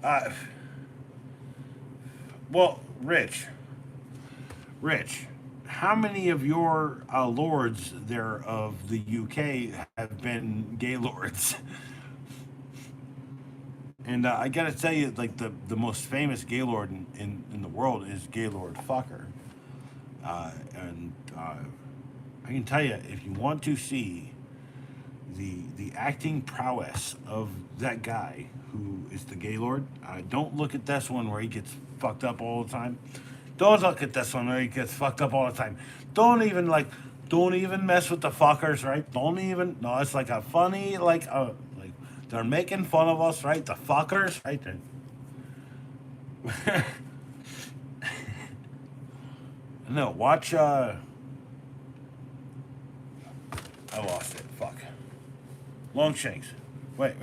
Uh, well, Rich, how many of your lords there of the UK have been gay lords? And I gotta tell you, like the most famous Gaylord in the world is Gaylord Fucker. And I can tell you, if you want to see the acting prowess of that guy who is the Gaylord, don't look at this one where he gets fucked up all the time. Don't look at this one where he gets fucked up all the time. Don't even mess with the fuckers, right? Don't even. No, it's like a funny like they're making fun of us, right? The fuckers, right? No, watch. I lost it. Fuck. Longshanks. Wait.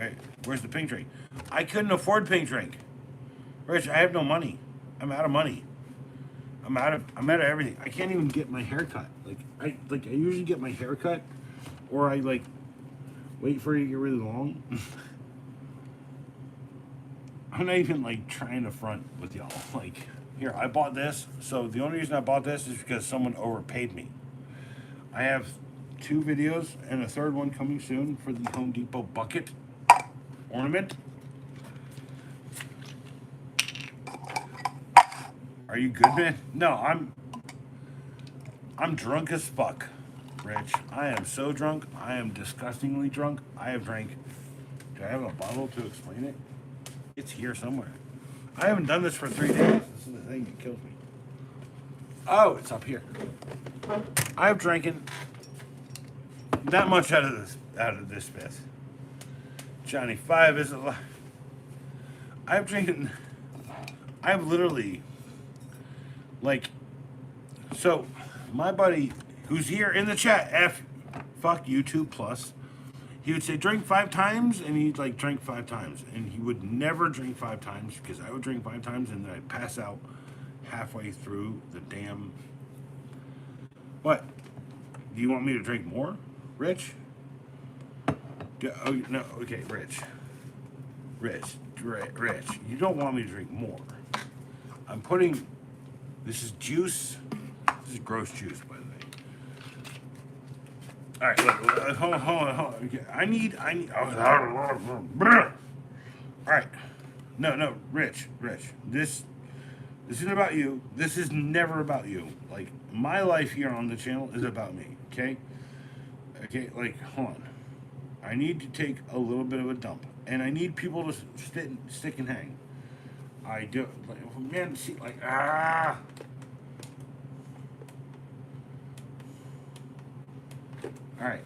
Where's the pink drink? I couldn't afford pink drink. Rich, I have no money. I'm out of money. I'm out of everything. I can't even get my hair cut. I usually get my hair cut, or I like wait for it to get really long. I'm not even like trying to front with y'all. Like, here, I bought this. So the only reason I bought this is because someone overpaid me. I have 2 videos and a third one coming soon for the Home Depot bucket ornament. Are you good, man? No, I'm drunk as fuck, Rich. I am so drunk. I am disgustingly drunk. I have drank. Do I have a bottle to explain it? It's here somewhere. I haven't done this for 3 days. This is the thing that kills me. Oh, it's up here. I've drinking that much out of this fist. Johnny 5 is alive. I've literally like, so my buddy who's here in the chat, fuck YouTube Plus, he would say drink 5 times, and he'd like drink 5 times, and he would never drink 5 times because I would drink 5 times and then I'd pass out halfway through the damn. What? Do you want me to drink more, Rich? Oh no, okay, Rich. You don't want me to drink more. I'm putting. This is juice. This is gross juice, by the way. All right, look, hold on. Okay, I need. All right. No, Rich. This isn't about you. This is never about you. Like, my life here on the channel is about me. Okay. Like, hold on. I need to take a little bit of a dump, and I need people to stick and hang. I do. Like, man, see, like, ah. All right.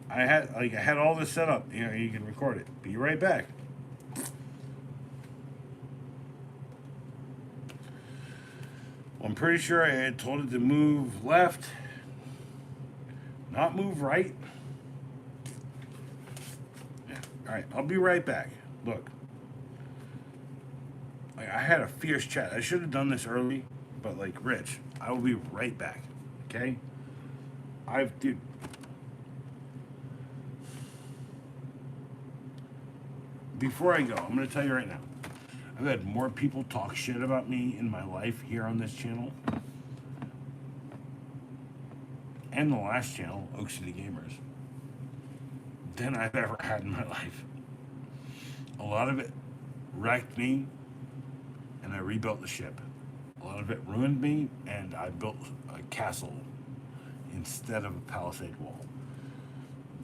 I had all this set up. You can record it. Be right back. I'm pretty sure I had told it to move left, not move right. Yeah. All right, I'll be right back. Look, I had a fierce chat. I should have done this early, but like, Rich, I will be right back. Okay? Dude. Before I go, I'm going to tell you right now. I've had more people talk shit about me in my life here on this channel and the last channel, Oak City Gamers, than I've ever had in my life. A lot of it wrecked me, and I rebuilt the ship. A lot of it ruined me, and I built a castle instead of a palisade wall.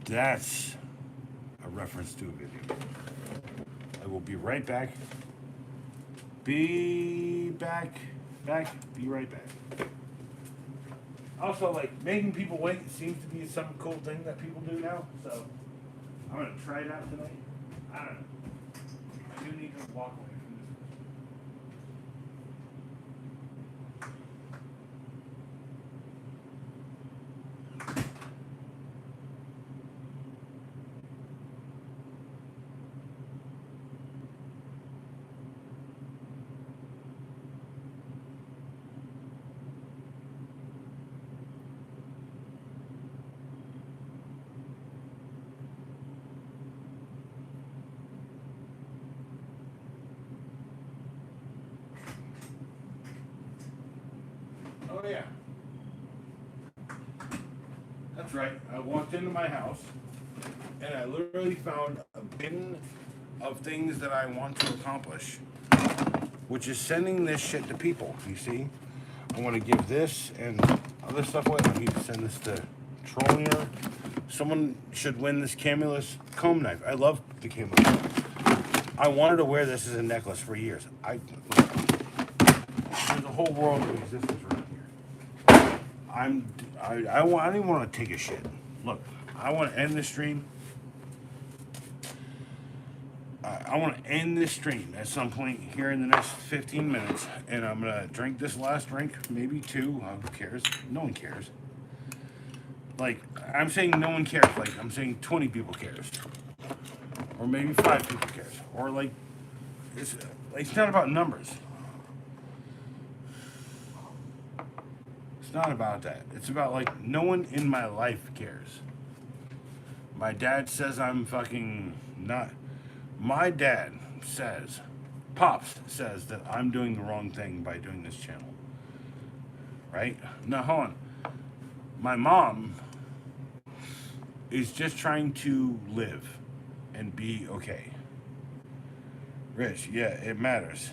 That's a reference to a video. I will be right back. Be right back. Also, like, making people wait seems to be some cool thing that people do now, so I'm gonna try it out tonight. I don't know. I do need to walk away from this. Oh yeah. That's right. I walked into my house and I literally found a bin of things that I want to accomplish, which is sending this shit to people. You see? I want to give this and other stuff away. I need to send this to Trollier. Someone should win this Camulus comb knife. I love the Camulus knife. I wanted to wear this as a necklace for years. There's a whole world of existence around here. I don't even want to take a shit. Look, I want to end this stream. I want to end this stream at some point here in the next 15 minutes, and I'm gonna drink this last drink, maybe two. Who cares? No one cares. Like, I'm saying no one cares. Like, I'm saying 20 people cares, or maybe 5 people cares, or like it's not about numbers. It's not about that. It's about, like, no one in my life cares. My dad says I'm fucking not. My dad says, Pops says that I'm doing the wrong thing by doing this channel. Right? Now, hold on. My mom is just trying to live and be okay. Rich, yeah, it matters.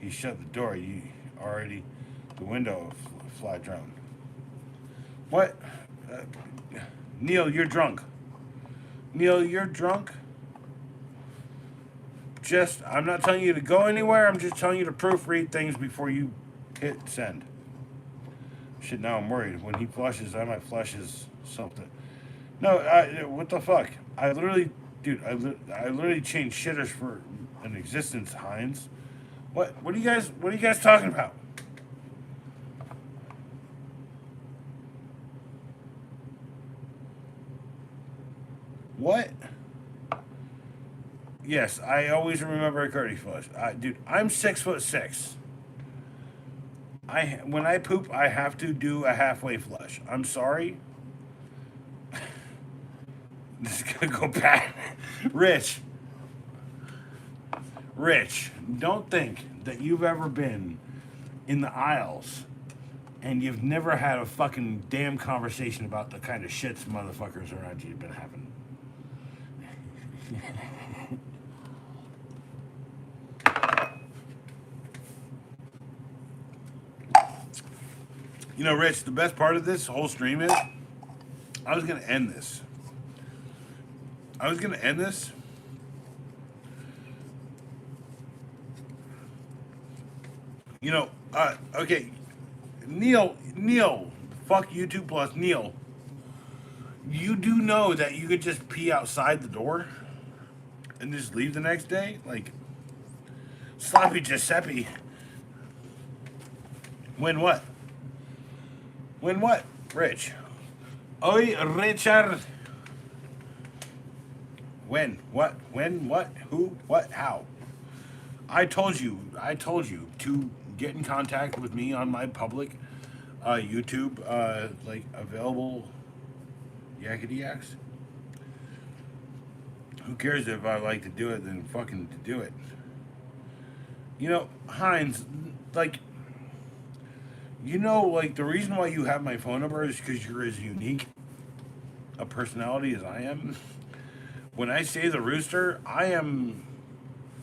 He shut the door. You already, the window fly drone. What? Neil, you're drunk. Neil, you're drunk? I'm not telling you to go anywhere. I'm just telling you to proofread things before you hit send. Shit, now I'm worried. When he flushes, I might flush his something. No, what the fuck? I literally changed shitters for an existence, Heinz. What are you guys talking about? What? Yes, I always remember a Curdy flush. Dude, I'm 6'6". When I poop, I have to do a halfway flush. I'm sorry. This is gonna go bad. Rich, don't think that you've ever been in the aisles and you've never had a fucking damn conversation about the kind of shits motherfuckers around you have been having. You know, Rich, the best part of this whole stream is I was going to end this. You know, okay, Neil, fuck YouTube Plus, Neil. You do know that you could just pee outside the door and just leave the next day? Like, Sloppy Giuseppe. When what? When what, Rich? Oi, Richard. When? What? When? What? Who? What? How? I told you to get in contact with me on my public YouTube, like, available yakety yaks. Who cares if I like to do it, then fucking to do it. You know, Heinz, like, you know, like, the reason why you have my phone number is because you're as unique a personality as I am. When I say the rooster, I am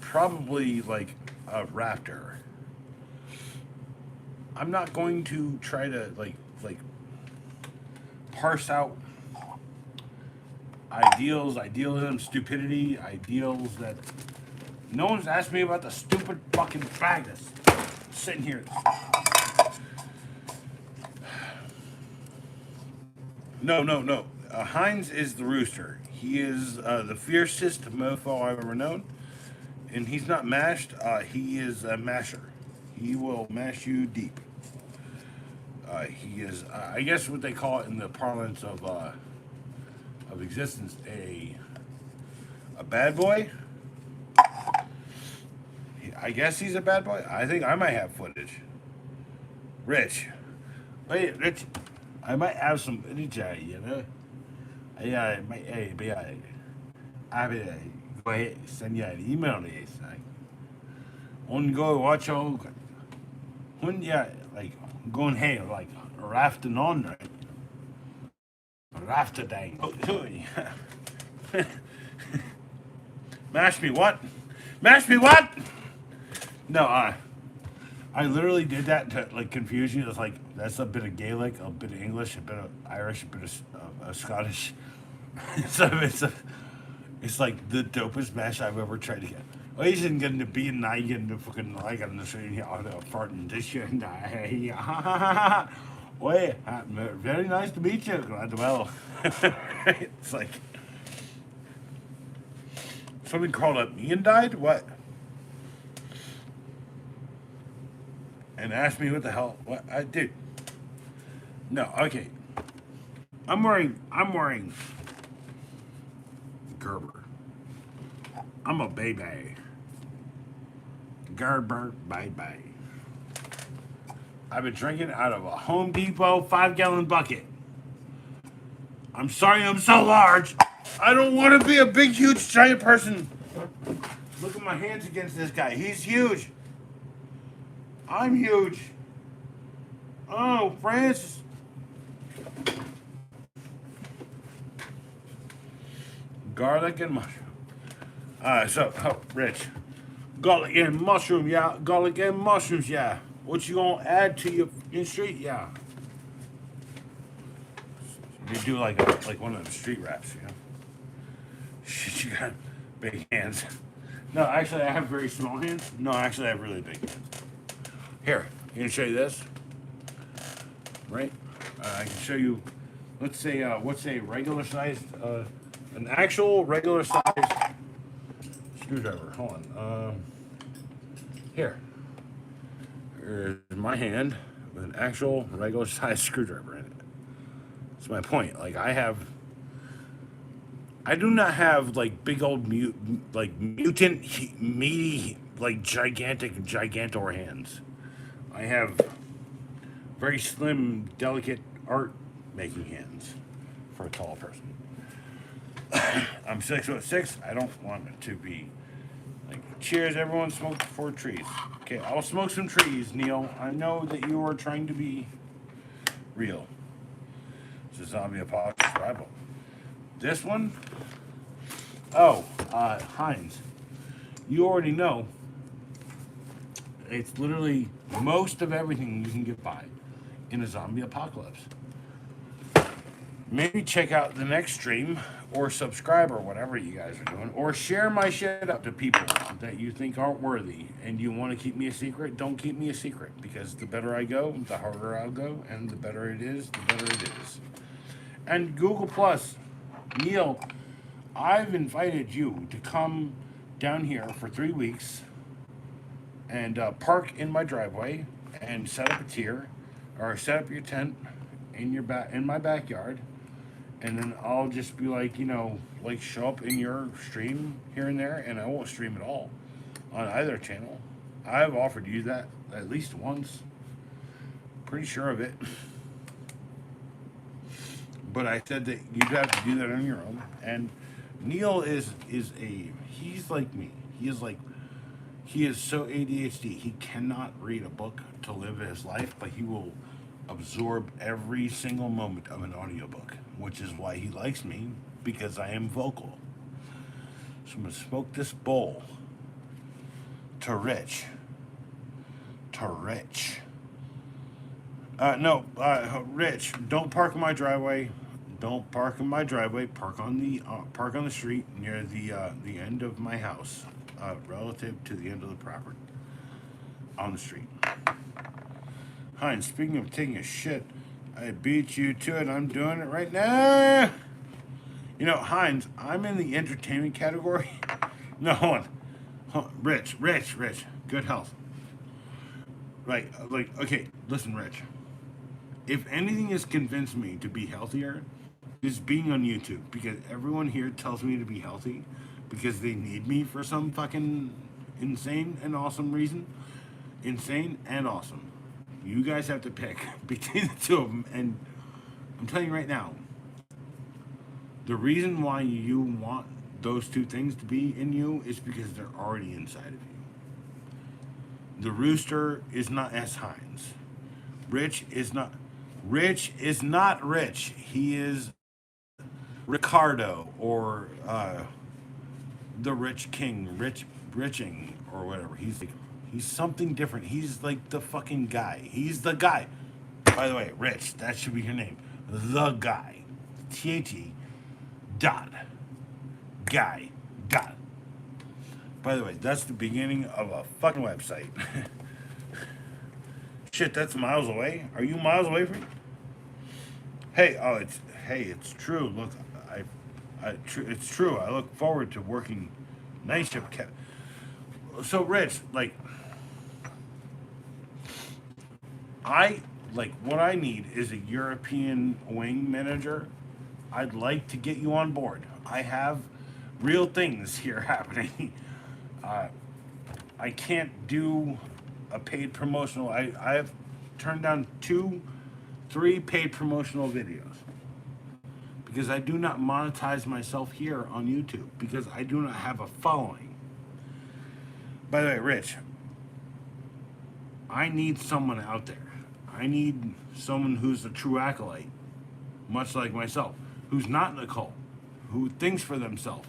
probably like a raptor. I'm not going to try to like parse out idealism, stupidity, ideals that no one's asked me about the stupid fucking bag that's sitting here. No. Heinz is the rooster. He is the fiercest mofo I've ever known. And he's not mashed, he is a masher. He will mash you deep. He is, I guess, what they call it in the parlance of existence, a bad boy. I guess he's a bad boy. I think I might have footage. Rich, wait, Rich, I might have some footage, you know. I might, I will go ahead and send you an email this. Like, on go watch all. When yeah, like going hey like rafting on right. Rafter dang. Mash me what? Mash me what? No, I literally did that to like confuse you. It's like that's a bit of Gaelic, a bit of English, a bit of Irish, a bit of Scottish. So it's like the dopest mash I've ever tried to get. Oh, he's getting to be and I getting to fucking like on the street here, farting this shit and Well, very nice to meet you. Glad well. It's like something called up me and died. What? And asked me what the hell. What I did. No, okay. I'm wearing Gerber. I'm a baby. Gerber baby. I've been drinking out of a Home Depot 5-gallon bucket. I'm sorry I'm so large. I don't want to be a big, huge, giant person. Look at my hands against this guy. He's huge. I'm huge. Oh, Francis. Garlic and mushroom. Rich. Garlic and mushroom, yeah. Garlic and mushrooms, yeah. What you gonna add to your street, yeah? You do like one of them street raps, you know? Shit, you got big hands. No, actually, I have very small hands. No, actually, I have really big hands. Here, I'm gonna show you this. Right? I can show you. Let's say what's a regular sized, an actual regular sized screwdriver. Hold on. Here. Here's my hand with an actual regular sized screwdriver in it. That's my point. Like I do not have like big old mutant meaty like gigantor hands. I have very slim, delicate art making hands for a tall person. I'm 6'6". I don't want it to be like cheers. Everyone smoke 4 trees. Okay, I'll smoke some trees, Neil. I know that you are trying to be real. It's a zombie apocalypse survival. This one, Heinz. You already know. It's literally most of everything you can get by in a zombie apocalypse. Maybe check out the next stream or subscribe or whatever you guys are doing, or share my shit up to people that you think aren't worthy and you want to keep me a secret. Don't keep me a secret, because the better I go, the harder I'll go, and the better it is, the better it is. And Google Plus, Neil, I've invited you to come down here for 3 weeks and park in my driveway and set up a tier or set up your tent in my backyard, and then I'll just be like, like show up in your stream here and there, and I won't stream at all on either channel. I've offered you that at least once. Pretty sure of it. But I said that you'd have to do that on your own. And Neil he's like me. He is so ADHD. He cannot read a book to live his life, but he will absorb every single moment of an audiobook, which is why he likes me, because I am vocal. So I'm going to smoke this bowl to Rich. Rich, don't park in my driveway. Don't park in my driveway. Park on the street near the end of my house, relative to the end of the property, on the street. Heinz, speaking of taking a shit, I beat you to it. I'm doing it right now. You know, Heinz, I'm in the entertainment category. No, hold on. Rich. Good health. Okay, listen, Rich. If anything has convinced me to be healthier, is being on YouTube because everyone here tells me to be healthy because they need me for some fucking insane and awesome reason. Insane and awesome. You guys have to pick between the two of them, and I'm telling you right now, the reason why you want those two things to be in you is because they're already inside of you. The rooster is not S. Hines. Rich is not. Rich is not Rich. He is Ricardo or the Rich King, Riching or whatever. He's something different. He's like the fucking guy. He's the guy. By the way, Rich, that should be your name. The guy. TAT dot guy dot. By the way, that's the beginning of a fucking website. Shit, that's miles away. Are you miles away from me? It's true. Look, it's true. I look forward to working night shift. So, Rich, what I need is a European wing manager. I'd like to get you on board. I have real things here happening. I can't do a paid promotional. I have turned down 3 paid promotional videos because I do not monetize myself here on YouTube because I do not have a following. By the way, Rich, I need someone out there. I need someone who's a true acolyte, much like myself, who's not in a cult, who thinks for themselves,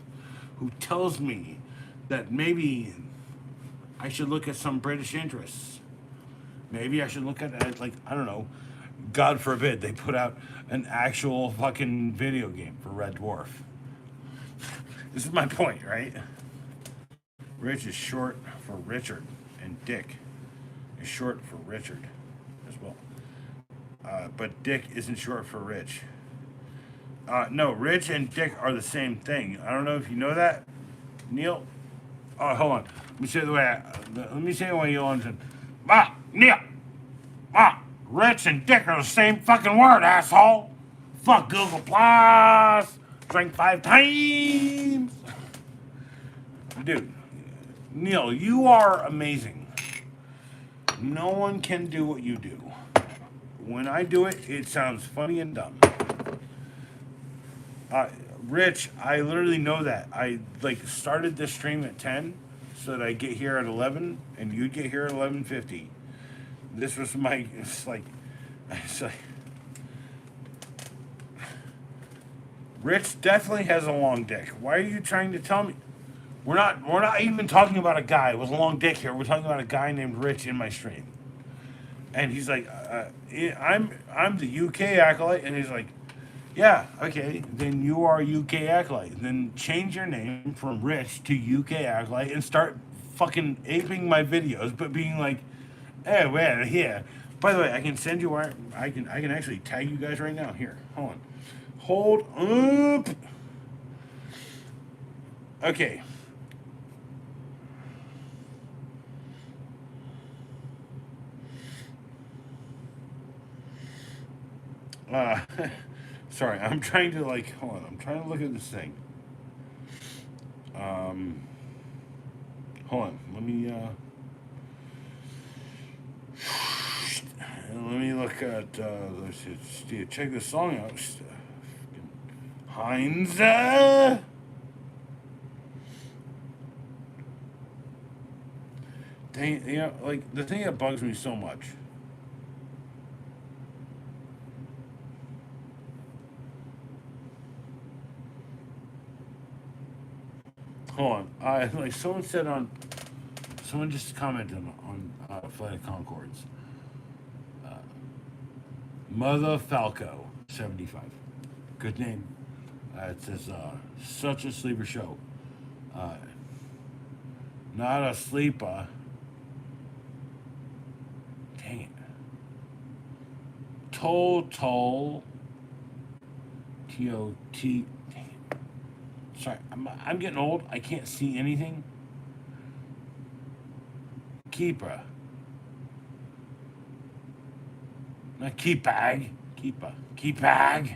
who tells me that maybe I should look at some British interests. Maybe I should look at, I don't know, God forbid they put out an actual fucking video game for Red Dwarf. This is my point, right? Rich is short for Richard, and Dick is short for Richard as well. But Dick isn't short for Rich. No, Rich and Dick are the same thing. I don't know if you know that, Neil. Oh, hold on. Let me say it the way you understand. Neil. Rich and Dick are the same fucking word, asshole. Fuck Google Plus. Drink 5 times. Dude, Neil, you are amazing. No one can do what you do. When I do it, it sounds funny and dumb. Rich, I literally know that. I started this stream at 10 so that I get here at 11 and you'd get here at 11:50. This was it's like Rich definitely has a long dick. Why are you trying to tell me? We're not even talking about a guy with a long dick here. We're talking about a guy named Rich in my stream. And he's like, I'm the UK acolyte, and he's like, yeah, okay, then you are UK acolyte. Then change your name from Rich to UK acolyte and start fucking aping my videos, but being like, hey, well, here. By the way, I can send you where I can actually tag you guys right now. Here, hold up. Okay. Sorry, I'm trying to hold on. I'm trying to look at this thing. Hold on. Let me look at. Let's see. Check this song out. Heinz. Dang, the thing that bugs me so much. Hold on. Someone just commented on Flight of Concords. Mother Falco 75. Good name. It says such a sleeper show. Not a sleeper. Dang it. Total. TOT. Dang it. Sorry, I'm getting old. I can't see anything. Keepa. Not keepag. Keepa. Keepag.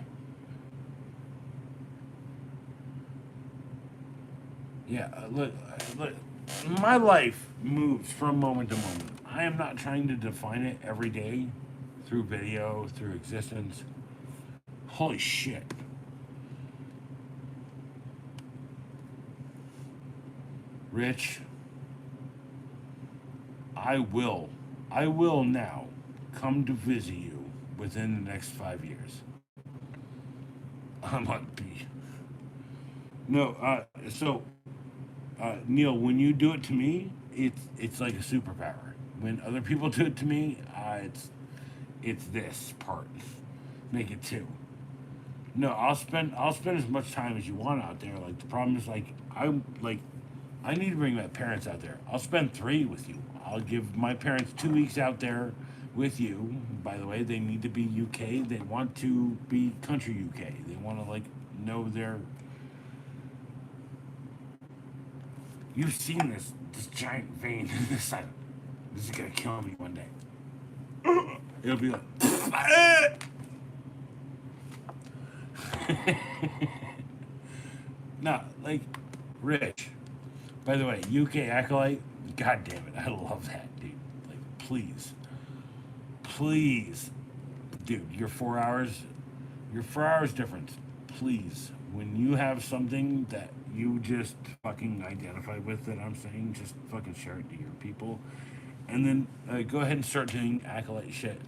Yeah, look. My life moves from moment to moment. I am not trying to define it every day through video, through existence. Holy shit. Rich, I will now come to visit you within the next 5 years. I'm on B. No, Neil, when you do it to me, it's like a superpower. When other people do it to me, it's this part. Make it two. No, I'll spend as much time as you want out there. Like the problem is I need to bring my parents out there. I'll spend 3 with you. I'll give my parents 2 weeks out there with you. By the way, they need to be UK. They want to be country UK. They want to know their. You've seen this giant vein in the side. This is gonna kill me one day. It'll be like. No, Rich. By the way, UK Acolyte, god damn it, I love that, dude. Please. Please. Dude, your 4 hours difference. Please. When you have something that you just fucking identify with that I'm saying, just fucking share it to your people. And then go ahead and start doing Acolyte shit.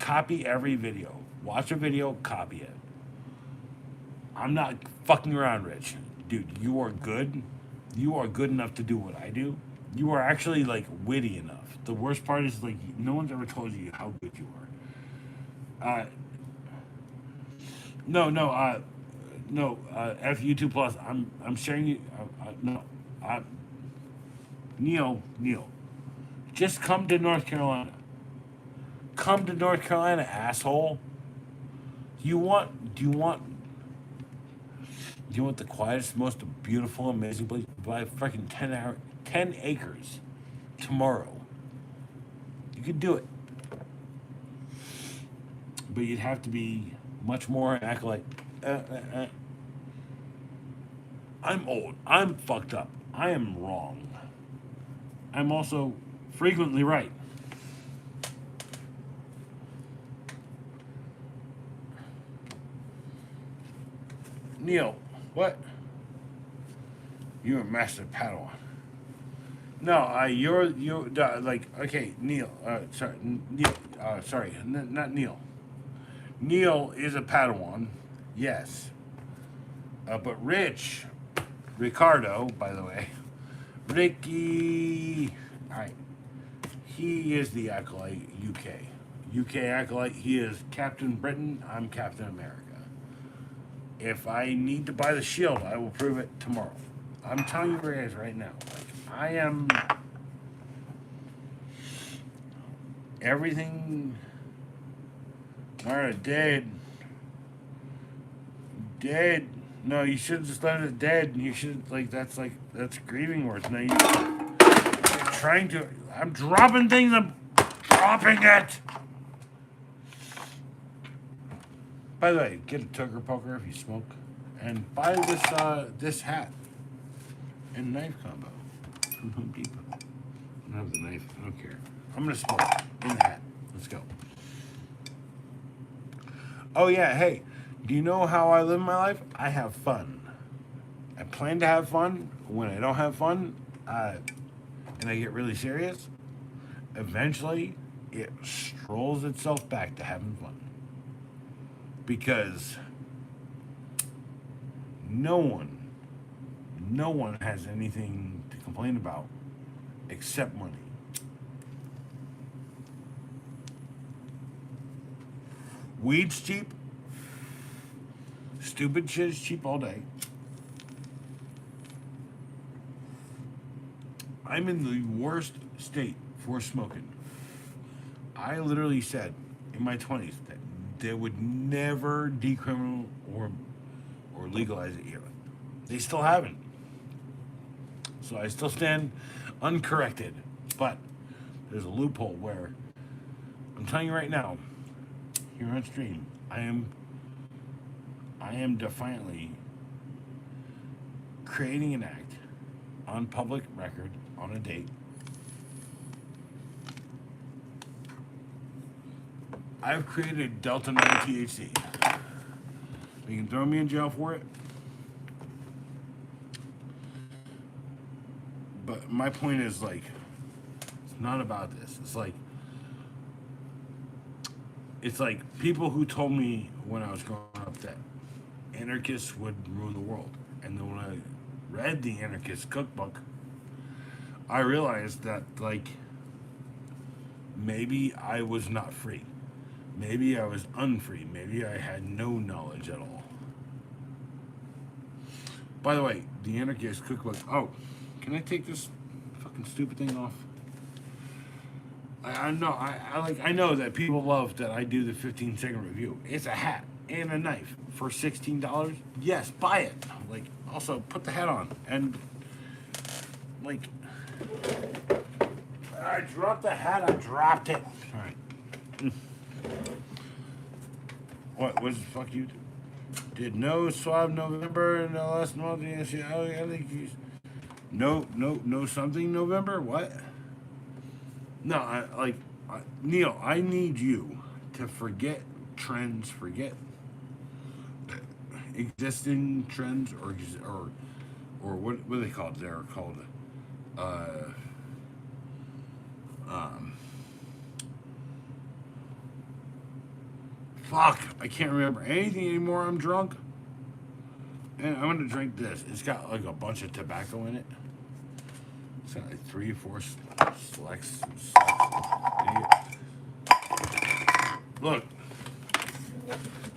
Copy every video. Watch a video, copy it. I'm not fucking around, Rich. Dude, you are good. You are good enough to do what I do. You are actually witty enough. The worst part is no one's ever told you how good you are. No. F YouTube Plus. I'm sharing you. No. Neil. Just come to North Carolina. Come to North Carolina, asshole. Do you want the quietest, most beautiful, amazing place? Buy freaking 10 acres tomorrow. You could do it. But you'd have to be much more acolyte. I'm old. I'm fucked up. I am wrong. I'm also frequently right. Neil, what? You're a master Padawan. No, you're okay, Neil. Not Neil. Neil is a Padawan, yes. But Ricardo, by the way, Ricky, all right, he is the Acolyte UK. UK Acolyte, he is Captain Britain, I'm Captain America. If I need to buy the shield, I will prove it tomorrow. I'm telling you where it is right now. I am everything. Alright, dead. No, you should just let it dead. You should that's grieving words. Now you're trying to. I'm dropping things. I'm dropping it. By the way, get a Tucker poker if you smoke, and buy this hat and knife combo from Home Depot. I don't have the knife. I don't care. I'm gonna smoke in the hat. Let's go. Oh yeah, hey, do you know how I live my life? I have fun. I plan to have fun. When I don't have fun, and I get really serious, eventually it strolls itself back to having fun. Because no one has anything to complain about except money. Weed's cheap. Stupid shit is cheap all day. I'm in the worst state for smoking. I literally said in my 20s that they would never decriminal or legalize it here. They still haven't. So I still stand uncorrected. But there's a loophole where I'm telling you right now, here on stream, I am defiantly creating an act on public record on a date. I've created Delta 9 THC. You can throw me in jail for it. But my point is, like, it's not about this. It's like people who told me when I was growing up that anarchists would ruin the world. And then when I read the anarchist cookbook, I realized that, like, maybe I was not free. Maybe I was unfree. Maybe I had no knowledge at all. By the way, the anarchist cookbook. Oh, can I take this fucking stupid thing off? I know. I know that people love that I do the 15-second review. It's a hat and a knife for $16. Yes, buy it. Like, also put the hat on and like. I dropped the hat. I dropped it. All right. What the fuck you did? No swab November in the last month. I think he's no something November. What? No, Neil. I need you to forget trends, forget existing trends, or what are they called? They're called fuck, I can't remember anything anymore. I'm drunk. And I'm gonna drink this. It's got like a bunch of tobacco in it. It's got like 3 or 4 selects. Look,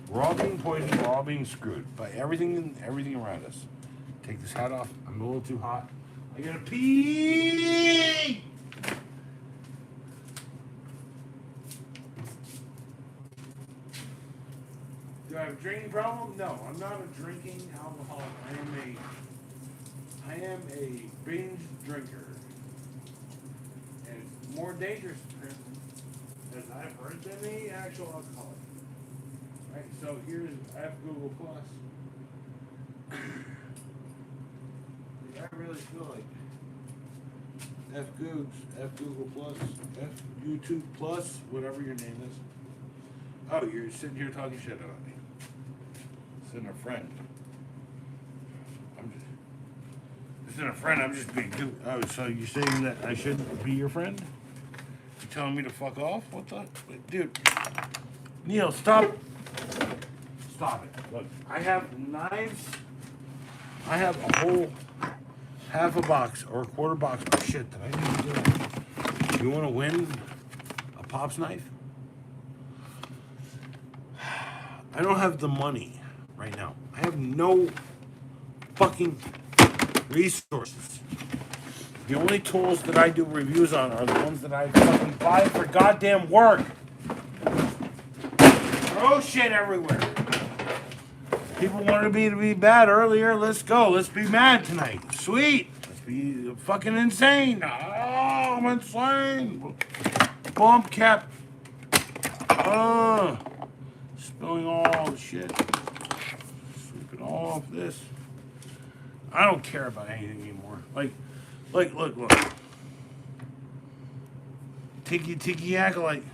we're all being poisoned. We're all being screwed by everything around us. Take this hat off. I'm a little too hot. I gotta pee. Do I have a drinking problem? No, I'm not a drinking alcoholic. I am a binge drinker. And it's more dangerous, as I've heard, than the actual alcoholic. Right, so here's F Google Plus. I really feel like F Google Plus, F YouTube Plus, whatever your name is. Oh, you're sitting here talking shit about me. Sitting a friend. I'm just being good. Oh, so you're saying that I shouldn't be your friend? You telling me to fuck off? What the? Dude. Neil, stop. Stop it. Look, I have knives. I have a whole half a box or a quarter box of shit that I need to do. You want to win a Pops knife? I don't have the money right now. I have no fucking resources. The only tools that I do reviews on are the ones that I fucking buy for goddamn work. Throw shit everywhere. People wanted me to be bad earlier. Let's go. Let's be mad tonight. Sweet. Let's be fucking insane. Oh, I'm insane. Bump cap. Spilling all the shit. Sweeping off this. I don't care about anything anymore. Look. Tiki acolyte.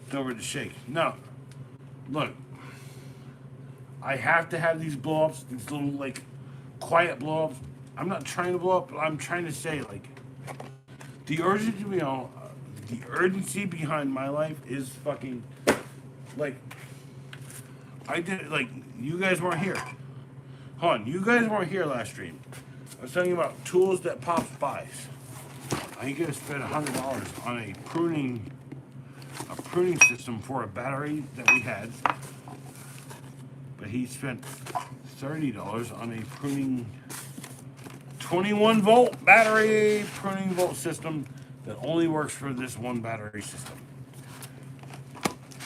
It's over to shake. No. Look. I have to have these blow-ups, these little, like, quiet blow-ups. I'm not trying to blow up, but I'm trying to say, like, the urgency behind my life is fucking, like, I did, like, you guys weren't here. Hold on, you guys weren't here last stream. I was talking about tools that Pops buys. I ain't gonna spend $100 on a pruning system for a battery that we had. But he spent $30 on a pruning 21 volt battery pruning volt system that only works for this one battery system.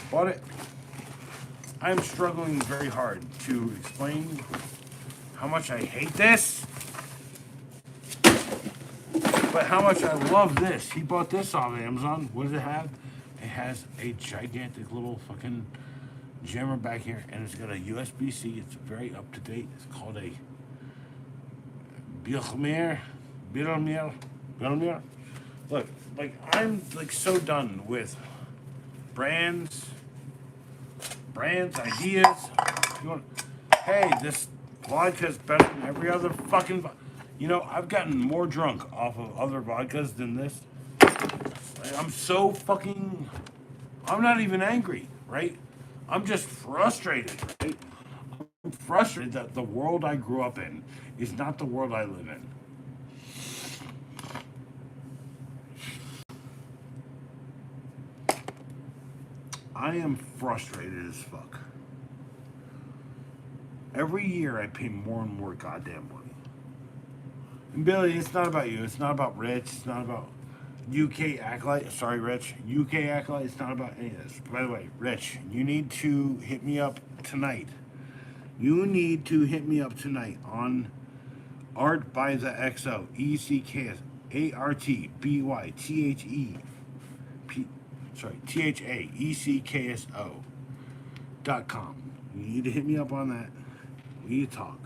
Bought it. I'm struggling very hard to explain how much I hate this, but how much I love this. He bought this off Amazon. What does it have? It has a gigantic little fucking jammer back here, and it's got a USB-C. It's very up to date. It's called a Bilmer. Look, like I'm like so done with brands, ideas. You want, hey, this vodka's better than every other fucking. You know, I've gotten more drunk off of other vodkas than this. Like, I'm so fucking. I'm not even angry, right? I'm just frustrated, right? I'm frustrated that the world I grew up in is not the world I live in. I am frustrated as fuck. Every year I pay more and more goddamn money. And Billy, it's not about you. It's not about Rich. It's not about UK Acolyte. Sorry, Rich. UK Acolyte. It's not about any of this. By the way, Rich, you need to hit me up tonight. You need to hit me up tonight on Art by the XO. ECKS. ARTBYTHE. THAECKSO.com. You need to hit me up on that. We need to talk.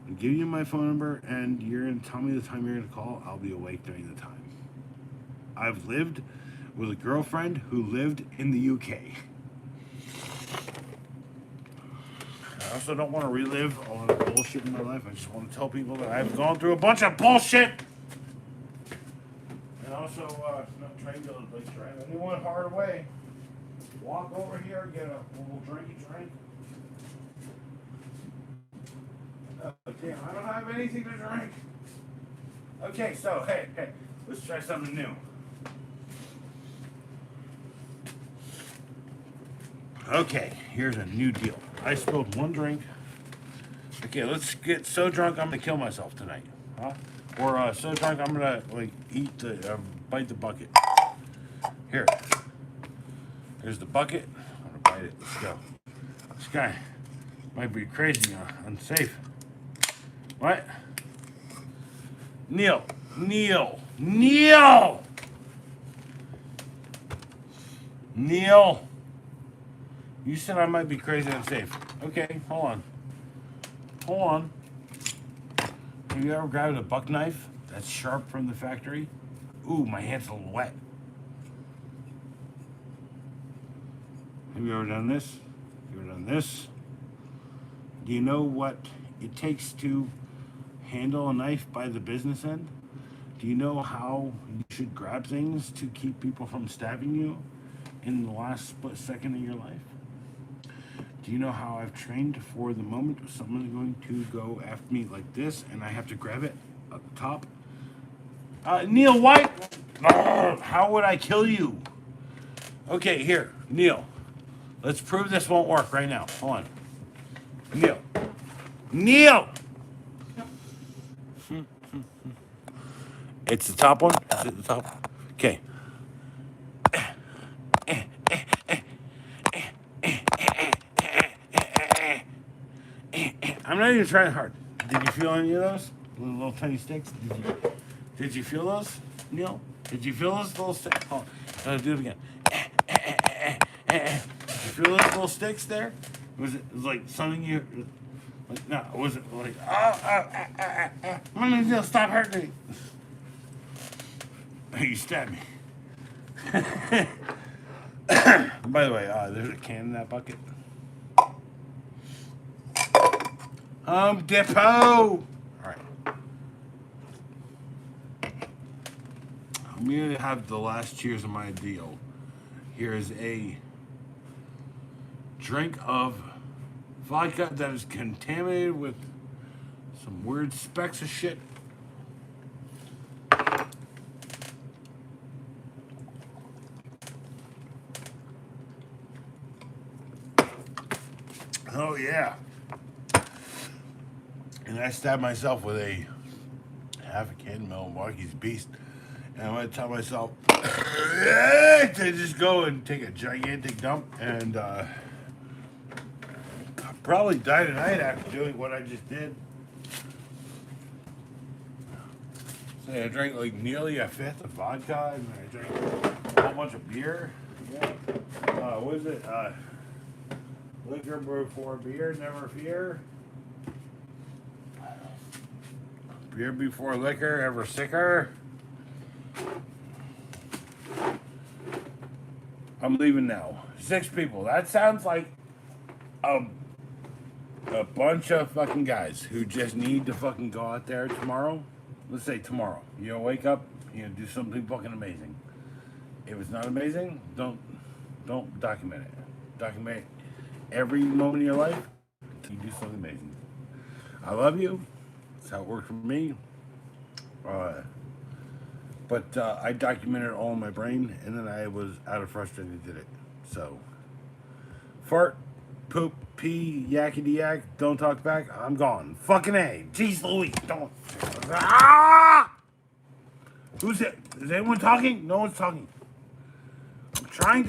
I'll give you my phone number, and you're going to tell me the time you're going to call. I'll be awake during the time. I've lived with a girlfriend who lived in the UK. I also don't want to relive all the bullshit in my life. I just want to tell people that I've gone through a bunch of bullshit. And also, not trying to like drive anyone hard away. Walk over here, get a little drinky drink. Damn, I don't have anything to drink. Okay, so hey, let's try something new. Okay, here's a new deal. I spilled one drink. Okay, let's get so drunk I'm gonna kill myself tonight, huh? Or so drunk I'm gonna like eat the bite the bucket. Here, here's the bucket. I'm gonna bite it. Let's go. This guy might be crazy, unsafe. What? Neil. You said I might be crazy and unsafe. Okay, hold on. Have you ever grabbed a buck knife that's sharp from the factory? Ooh, my hand's a little wet. Have you ever done this? Do you know what it takes to handle a knife by the business end? Do you know how you should grab things to keep people from stabbing you in the last split second of your life? Do you know how I've trained for the moment someone's going to go after me like this and I have to grab it up top? Neil, why? How would I kill you? Okay, here, Neil. Let's prove this won't work right now. Hold on. Neil! It's the top one? Is it the top? Okay. I'm not even trying hard. Did you feel any of those? Little tiny sticks? Did you feel those, Neil? Did you feel those little sticks? Oh, do it again. Did you feel those little sticks there? Was it like something you... Like, no, was it like... Neil, stop hurting me. You stabbed me. By the way, there's a can in that bucket. Depot! Alright. I'm going to have the last cheers of my deal. Here is a drink of vodka that is contaminated with some weird specks of shit. Oh yeah. And I stabbed myself with a half a can of Milwaukee's Beast. And I'm going to tell myself to just go and take a gigantic dump and Probably die tonight after doing what I just did. Say I drank like nearly a fifth of vodka, and I drank a whole bunch of beer. Yeah. What is it? Liquor before beer, never fear. Beer before liquor, ever sicker. I'm leaving now. 6 people. That sounds like a bunch of fucking guys who just need to fucking go out there tomorrow. Let's say tomorrow. You wake up, you do something fucking amazing. If it's not amazing, don't document it. Document every moment of your life until you do something amazing. I love you. That's how it worked for me. But I documented it all in my brain, and then I was out of frustration and did it. So, fart, poop, pee, yakety yak, don't talk back, I'm gone. Fucking A. Jeez Louise, don't. Ah! Who's it? Is anyone talking? No one's talking. I'm trying to.